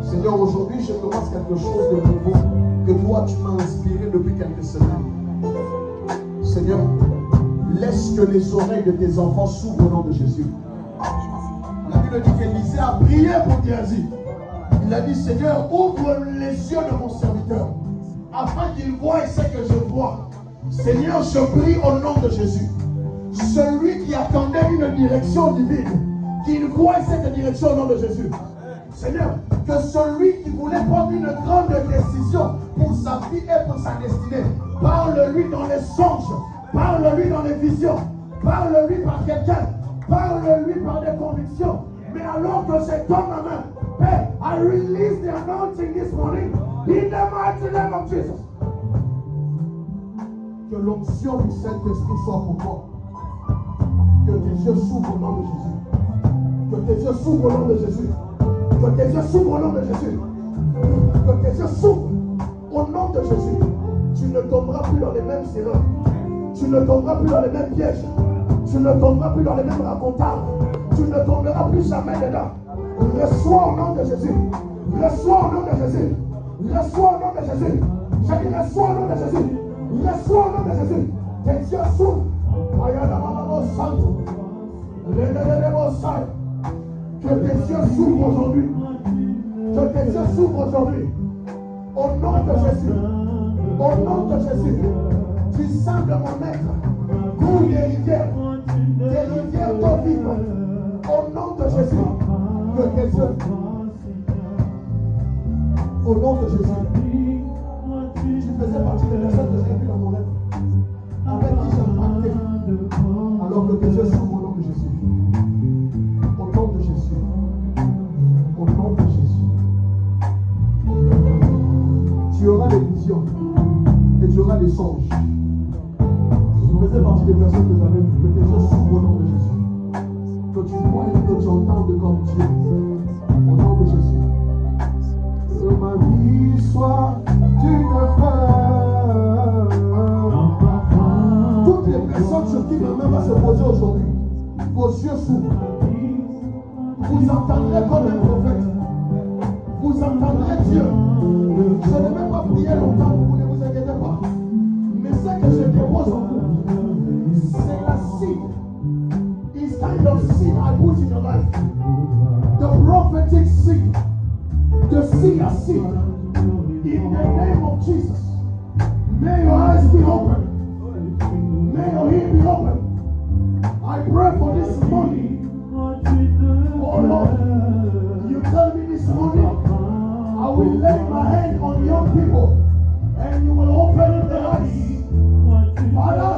Seigneur, aujourd'hui, je commence quelque chose de nouveau que toi, tu m'as inspiré depuis quelques semaines. Seigneur, laisse que les oreilles de tes enfants s'ouvrent au nom de Jésus. La Bible dit qu'Élisée a prié pour Géasi. Il a dit, Seigneur, ouvre les yeux de mon serviteur, afin qu'il voie ce que je vois. Seigneur, je prie au nom de Jésus. Celui qui attendait une direction divine, qu'il voie cette direction au nom de Jésus. Seigneur, que celui qui voulait prendre une grande décision pour sa vie et pour sa destinée, parle-lui dans les songes, parle-lui dans les visions, parle-lui par quelqu'un, parle-lui par des convictions. Mais alors que c'est ton main, hey, I release the anointing this morning in the mighty name of Jesus. Que l'onction du Saint-Esprit soit pour toi. Que tes yeux s'ouvrent au nom de Jésus. Que tes yeux s'ouvrent au nom de Jésus. Que tes yeux s'ouvrent au nom de Jésus. Que tes yeux s'ouvrent au nom de Jésus. Tu ne tomberas plus dans les mêmes erreurs. Tu ne tomberas plus dans les mêmes pièges. Tu ne tomberas plus dans les mêmes racontages. Tu ne tomberas plus jamais dedans. Reçois au nom de Jésus. Reçois au nom de Jésus. Reçois au nom de Jésus. J'ai dit reçois au nom de Jésus. Reçois au nom de Jésus. Tes yeux s'ouvrent. Que tes yeux s'ouvrent aujourd'hui. Que tes yeux s'ouvrent aujourd'hui. Au nom de Jésus. Au nom de Jésus. Du sang de mon être. Coule des rivières. Des rivières d'eau vive. Au nom de Jésus. Que tes yeux. Au nom de Jésus. Tu faisais partie des personnes que j'ai vues dans mon rêve. Avec qui j'ai impacté. Alors que tes yeux s'ouvrent au nom de Jésus. Au nom de Jésus. Au nom de Jésus. Tu auras des visions et tu auras des songes. Je faisais partie des personnes personnes que j'avais vues, que tes yeux s'ouvrent au nom de Jésus. Que tu vois et que tu entendes comme Dieu. Au nom de Jésus. Que ma vie soit une femme. Toutes les personnes sur qui ma main va se poser aujourd'hui, vos yeux s'ouvrent. Vous entendrez comme un prophète. Vous entendrez Dieu. Je n'ai même pas prié longtemps pour vous, ne vous inquiétez pas. Mais ce que je dépose en vous, c'est la seed. It's kind of seed I put in your life. The prophetic seed. The seer seed. In the name of Jesus. May your eyes be open. May your ear be open. I pray for this morning. Oh Lord, you tell me this morning, I will lay my hand on young people and you will open their eyes. Father,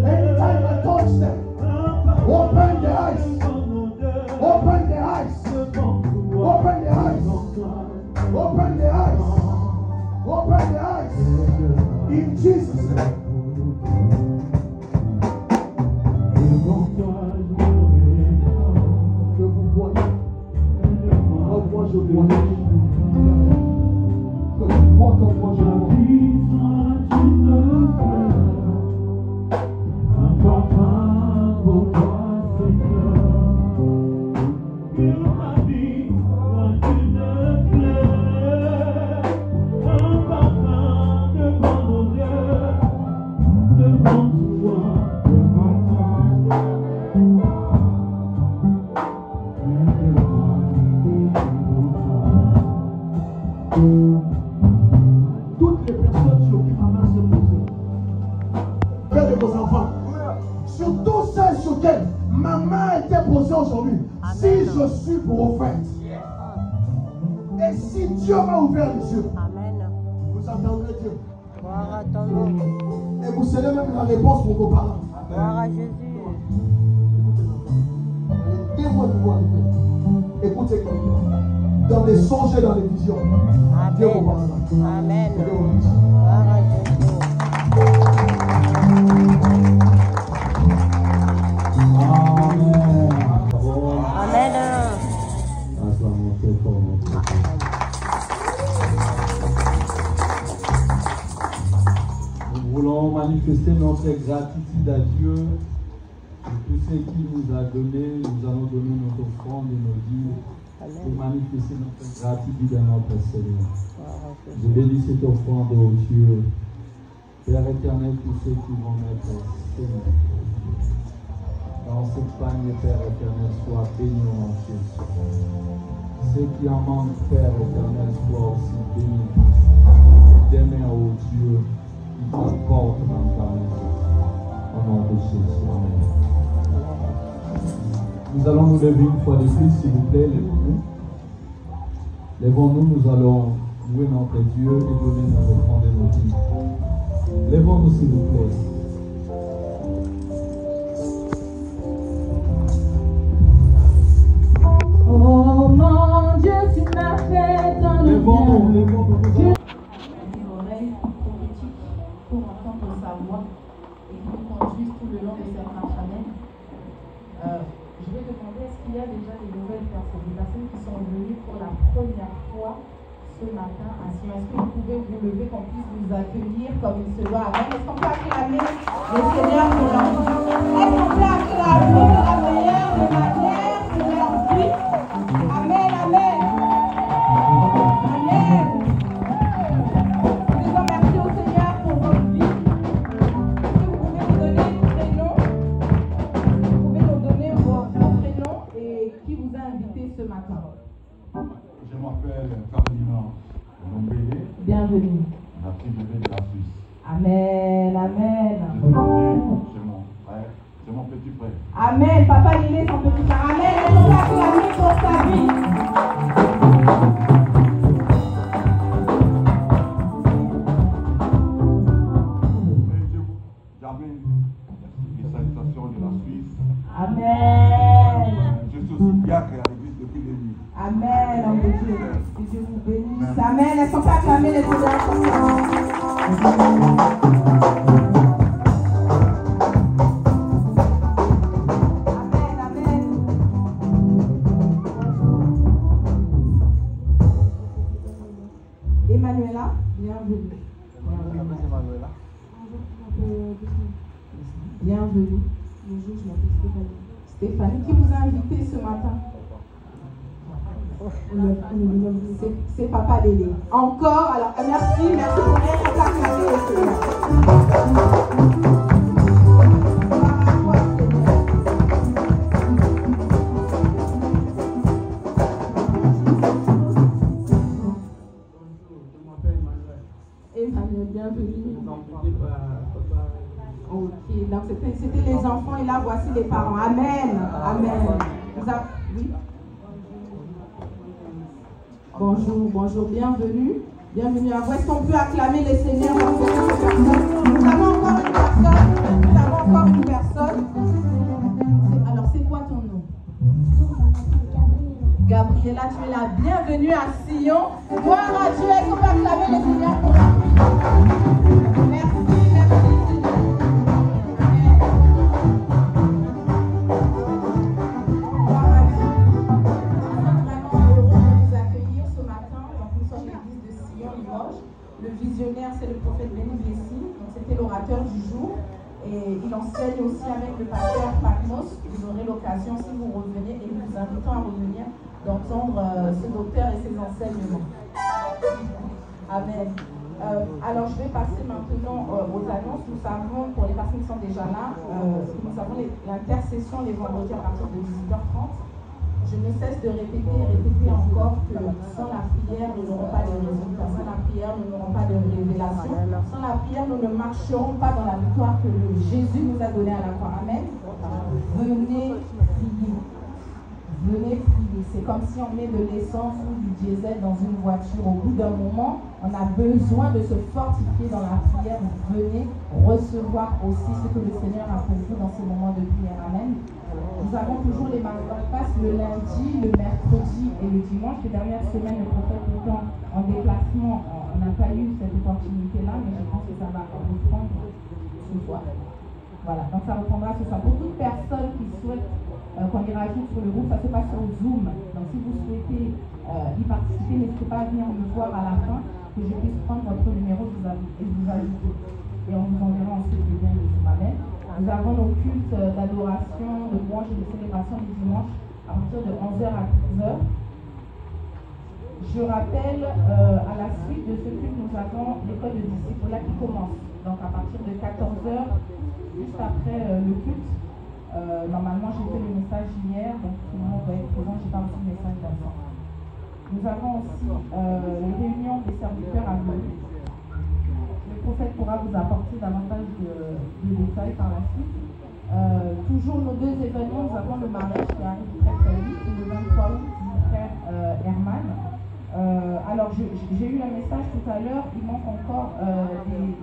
anytime I touch them, open their eyes. Open their eyes. Open their eyes. Open their eyes. Open their eyes. In Jesus' name. Je vois. Que tu vois comme moi je vois. Un papa pour toi, Seigneur. Sur ma vie, toi tu ne plais. Un papa devant nos yeux, devant toi, devant toi. Toutes les personnes sur qui ma main se pose, père de vos enfants, sur tous ceux sur qui ma main a été posée aujourd'hui, si je suis prophète, et si Dieu m'a ouvert les yeux, vous entendrez Dieu. Et vous serez même la réponse pour vos parents. Gloire à Jésus. Les témoins de voir écoutez dans les songes et dans les visions. Dieu vous parlera. Amen. Dieu vous bénisse. Gloire à Jésus. Amen. Nous voulons manifester notre gratitude à Dieu pour tout ce qu'il nous a donné. Nous allons donner notre offrande et nos dires pour manifester notre gratitude à notre Seigneur. Je bénis cette offrande au Dieu. Père éternel, tous ceux qui vont mettre Seigneur dans cette panier, Père éternel, sois béni au nom de Jésus. Ceux qui en manquent, Père éternel, soient aussi bénis. Demain, au Dieu, qui t'apporte dans ta maison. Au nom de Jésus. Amen. Nous allons nous lever une fois de plus, s'il vous plaît, lèvons-nous. Lèvons-nous, nous allons louer notre Dieu et donner notre offrande et nos dîmes. Lèvons-nous, s'il vous plaît. Oh mon Dieu, tu m'as fait dans le Lèvons-nous, lèvons-nous. Des oreilles prophétiques pour entendre sa voix et qui nous conduisent tout le long de cette marche. Amen. Je vais demander, est-ce qu'il y a déjà des nouvelles personnes, des personnes qui sont venues pour la première fois ce matin à Sion? Est-ce que vous pouvez vous lever, qu'on puisse vous accueillir comme il se doit? Amen. Est-ce qu'on peut acclamer le Seigneur pour leur vie? Est-ce qu'on peut acclamer de la meilleure des manières pour leur vie? Amen, amen. Amen. Nous disons merci au Seigneur pour votre vie. Est-ce que vous pouvez nous donner le prénom? Vous pouvez nous donner vos prénoms et qui vous a invité ce matin? Je m'appelle Ferdinand Lombélé. Bienvenue. Natif de la Suisse. Amen, amen. Je suis venu chez mon frère, c'est mon petit frère. Amen. Papa Lilé, son petit frère. Amen. On va acclamer pour sa vie. J'avais les salutations de la Suisse. Amen. Je suis aussi diacre à l'église depuis les nuits. Amen. Homme de Dieu. Que Dieu vous bénisse. Amen. Est-ce qu'on peut acclamer les Seigneurs pour ça? bienvenue. Bonjour, je m'appelle Stéphanie. Stéphanie, qui vous a invité ce matin? C'est Papa Lélé. Encore, alors merci pour être acclamé au Seigneur. Emmanuel, bienvenue. Ok, donc c'était les enfants et là voici les parents. Amen. Amen. Oui. Bonjour, bienvenue. Bienvenue à vous. Est-ce qu'on peut acclamer les seigneurs pour cette personne? Nous avons encore une personne. Alors, c'est quoi ton nom? Gabriela, tu es la bienvenue à Sion. Gloire à Dieu. Est-ce qu'on peut acclamer les seigneurs pour la vie? Merci. Le visionnaire, c'est le prophète Béni Blessing, donc c'était l'orateur du jour. Et il enseigne aussi avec le pasteur Patmos. Vous aurez l'occasion, si vous revenez, et nous vous invitons à revenir, d'entendre ce docteur et ses enseignements. Amen. Alors, je vais passer maintenant aux annonces. Nous savons, pour les personnes qui sont déjà là, nous avons l'intercession les vendredis à partir de 18h30. Je ne cesse de répéter encore que sans la prière, nous n'aurons pas de résultats. Sans la prière, nous n'aurons pas de révélation. Sans la prière, nous ne marcherons pas dans la victoire que Jésus nous a donnée à la croix. Amen. Venez prier. Venez prier. C'est comme si on met de l'essence ou du diesel dans une voiture. Au bout d'un moment, on a besoin de se fortifier dans la prière. Venez recevoir aussi ce que le Seigneur a pour vous dans ces moments de prière. Amen. Nous avons toujours les masterclass le lundi, le mercredi et le dimanche. Les dernières semaines, le prophète étant en déplacement, on n'a pas eu cette opportunité-là, mais je pense que ça va reprendre ce soir. Voilà, donc ça reprendra ce soir. Pour toute personne qui souhaite qu'on y rajoute sur le groupe, ça se passe sur Zoom. Donc si vous souhaitez y participer, n'hésitez pas à venir me voir à la fin, que je puisse prendre votre numéro et vous ajouter. Et on vous enverra ensuite les liens de Zoom. Amen. Nous avons nos cultes d'adoration, de louange et de célébration du dimanche à partir de 11h à 13h. Je rappelle, à la suite de ce culte, nous avons l'école de disciples qui commence. Donc à partir de 14h, juste après le culte, normalement j'ai fait le message hier, donc tout le monde va être présent, j'ai pas reçu le message d'avant. Nous avons aussi les réunions des serviteurs à venir. Le prophète pourra vous apporter davantage de détails par la suite. Toujours nos deux événements, nous avons le mariage qui arrive très vite, le 23 août du frère Herman. Alors j'ai eu un message tout à l'heure, il manque encore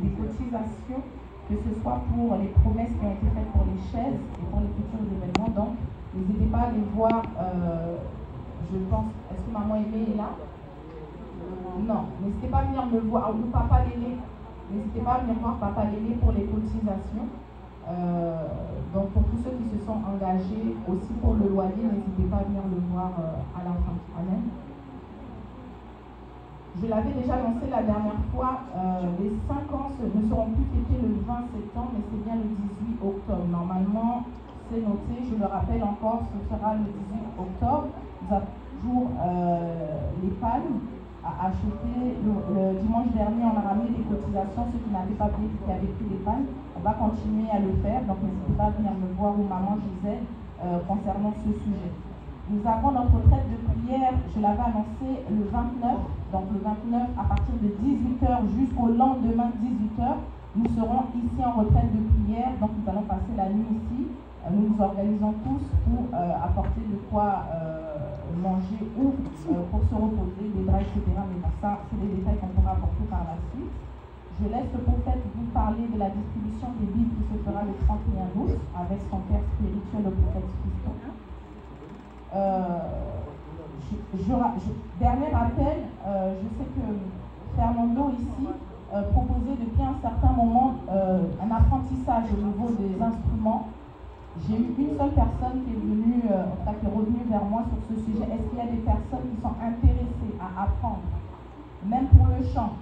des cotisations, que ce soit pour les promesses qui ont été faites pour les chaises et pour les futurs événements. Donc n'hésitez pas à les voir, je pense, est-ce que maman Aimée est là? Non, n'hésitez pas à venir me voir, ou papa Lélé. N'hésitez pas à venir voir Papa Lélé pour les cotisations. Donc pour tous ceux qui se sont engagés, aussi pour le loyer, n'hésitez pas à venir le voir à la fin. Amen. Je l'avais déjà annoncé la dernière fois, les 5 ans ne seront plus fêtés le 20 septembre, mais c'est bien le 18 octobre. Normalement, c'est noté, je le rappelle encore, ce sera le 18 octobre. Nous avons toujours les palmes à acheter. Le dimanche dernier, on a ramené des cotisations, ceux qui n'avaient pas payé, qui avaient pris les pannes. On va continuer à le faire, donc n'hésitez pas à venir me voir ou maman Gisèle concernant ce sujet. Nous avons notre retraite de prière, je l'avais annoncé le 29, donc le 29 à partir de 18h jusqu'au lendemain 18h, nous serons ici en retraite de prière, donc nous allons passer la nuit ici. Nous nous organisons tous pour apporter de quoi manger ou pour se reposer, des draps, etc. Mais bon, ça, c'est des détails qu'on pourra apporter par la suite. Je laisse le prophète vous parler de la distribution des Bibles qui se fera le 31 août avec son père spirituel, le prophète Christon. Dernier appel, je sais que Fernando ici proposait depuis un certain moment un apprentissage au niveau des instruments. J'ai eu une seule personne qui est venue, qui est revenue vers moi sur ce sujet. Est-ce qu'il y a des personnes qui sont intéressées à apprendre, même pour le chant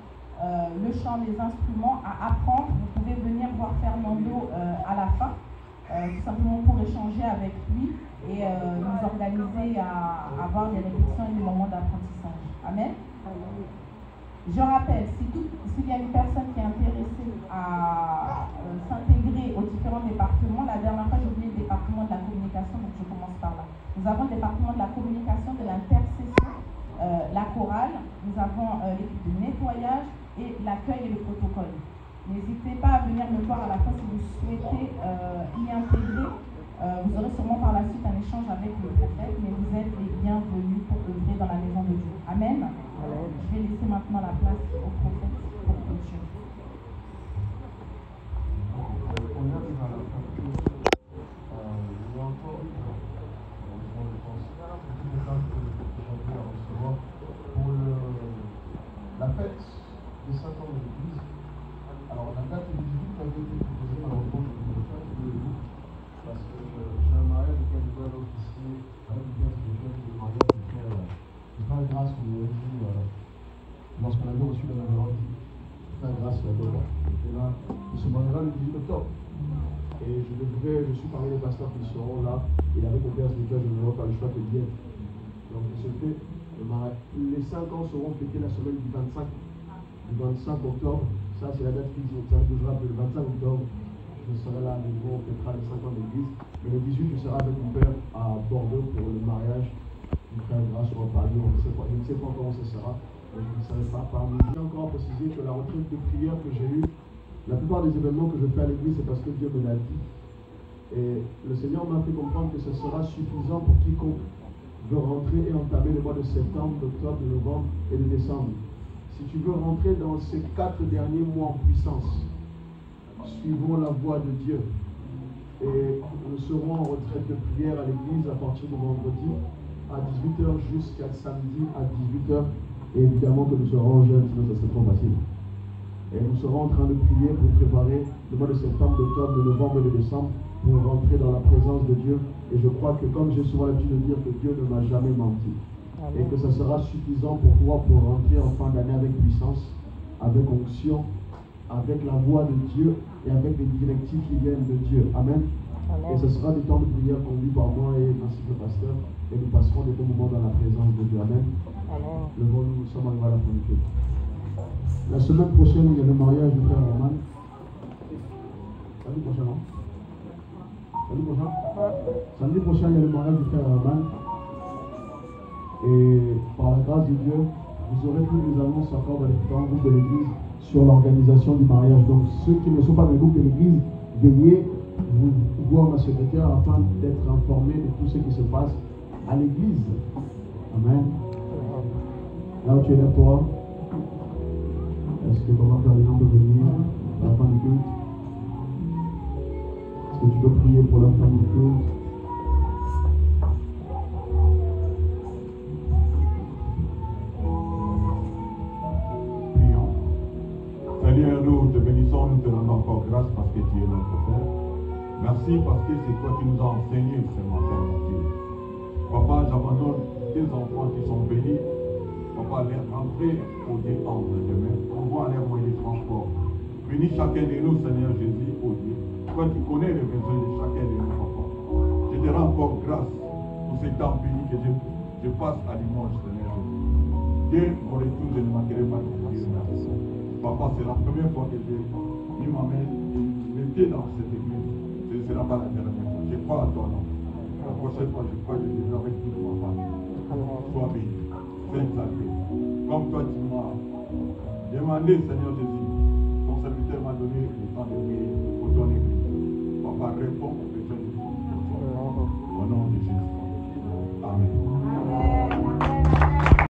des instruments, à apprendre? Vous pouvez venir voir Fernando à la fin. tout simplement pour échanger avec lui et nous organiser à avoir des répétitions et des moments d'apprentissage. Amen. Je rappelle, s'il y a une personne qui est intéressée à s'intégrer aux différents départements, la dernière fois j'ai oublié le département de la communication, donc je commence par là. Nous avons le département de la communication, de l'intercession, la chorale, nous avons l'équipe de nettoyage et l'accueil et le protocole. N'hésitez pas à venir me voir à la fin si vous souhaitez y intégrer. Vous aurez sûrement par la suite un échange avec le prophète, mais vous êtes les bienvenus pour œuvrer dans la maison de Dieu. Amen. Je vais laisser maintenant la place au prophète pour clôturer. On arrive à la fin de il y a encore des messages que j'aimerais recevoir pour la fête des 5 ans de l'Église. Alors la date du 18 avait été proposée malheureusement, je ne peux pas tous les jours parce que j'ai un mariage auquel je dois officier avec une pièce de jeune de mariage de Frère Grâce qu'on nous a dit lorsqu'on avait reçu la révérende Frère Grâce la Dora. Et là, il se mariera le 18 octobre. Et je suis parmi les pasteurs qui seront là. Et avec mon père spirituel, je n'aurai pas le choix que d'y être. Donc je sais que les 5 ans seront fêtés la semaine du 25 octobre. Ça, c'est la date fixe, donc ça bougera le 25 octobre. Je serai là à nouveau, on fêtera les 5 ans d'église. Mais le 18, je serai avec mon père à Bordeaux pour le mariage du Frère Grâce sur Paris. Je ne sais pas comment ça sera, mais je ne serai pas parmi. J'ai encore précisé que la retraite de prière que j'ai eue, la plupart des événements que je fais à l'église, c'est parce que Dieu me l'a dit. Et le Seigneur m'a fait comprendre que ce sera suffisant pour quiconque veut rentrer et entamer le mois de septembre, d'octobre, de novembre et de décembre. Si tu veux rentrer dans ces 4 derniers mois en puissance, suivons la voie de Dieu. Et nous serons en retraite de prière à l'église à partir de vendredi à 18h jusqu'à samedi à 18h. Et évidemment que nous serons jeunes, sinon ça serait trop facile. Et nous serons en train de prier pour préparer le mois de septembre, d'octobre, de novembre et de décembre pour rentrer dans la présence de Dieu. Et je crois que, comme j'ai souvent l'habitude de dire, que Dieu ne m'a jamais menti. Et que ça sera suffisant pour toi pour rentrer en fin d'année avec puissance, avec onction, avec la voix de Dieu et avec les directives qui viennent de Dieu. Amen. Et ce sera des temps de prière conduits par moi et ainsi que le pasteur. Et nous passerons des bons moments dans la présence de Dieu. Amen. Levons-nous, nous sommes arrivés à la fin du culte. La semaine prochaine, il y a le mariage du frère Roman. Samedi prochain, non? Samedi prochain? Samedi prochain, il y a le mariage du frère Roman. Et par la grâce de Dieu, vous aurez plus des annonces encore dans les différents groupes de l'église sur l'organisation du mariage. Donc ceux qui ne sont pas dans les groupes de l'église, veuillez vous voir ma secrétaire afin d'être informés de tout ce qui se passe à l'église. Amen. Là où tu es là, toi, est-ce que maman Ferdinand peut venir à la fin du culte? Est-ce que tu peux prier pour la fin du culte? Seigneur, nous te bénissons, nous te rendons encore grâce parce que tu es notre Père. Merci parce que c'est toi qui nous as enseigné ce matin, mon Dieu. Papa, j'abandonne tes enfants qui sont bénis. Papa, les rentrer au détendre demain. Envoie les moyens de transport. Bénis chacun de nous, Seigneur Jésus, au Dieu. Toi qui connais les besoins de chacun de nous, Papa. Je te rends encore grâce pour ce temps béni que je passe à dimanche, Seigneur Jésus. Dieu, mon retour, je ne manquerai pas de te dire merci. Papa, c'est la première fois que j'ai mis ma main les pieds dans cette église. Ce ne sera pas la dernière fois. Je crois à toi, non. La prochaine fois, je crois que je vivrai avec toute ma famille. Sois béni, sois exalté. Comme toi, tu m'as demandé, Seigneur Jésus, ton serviteur m'a donné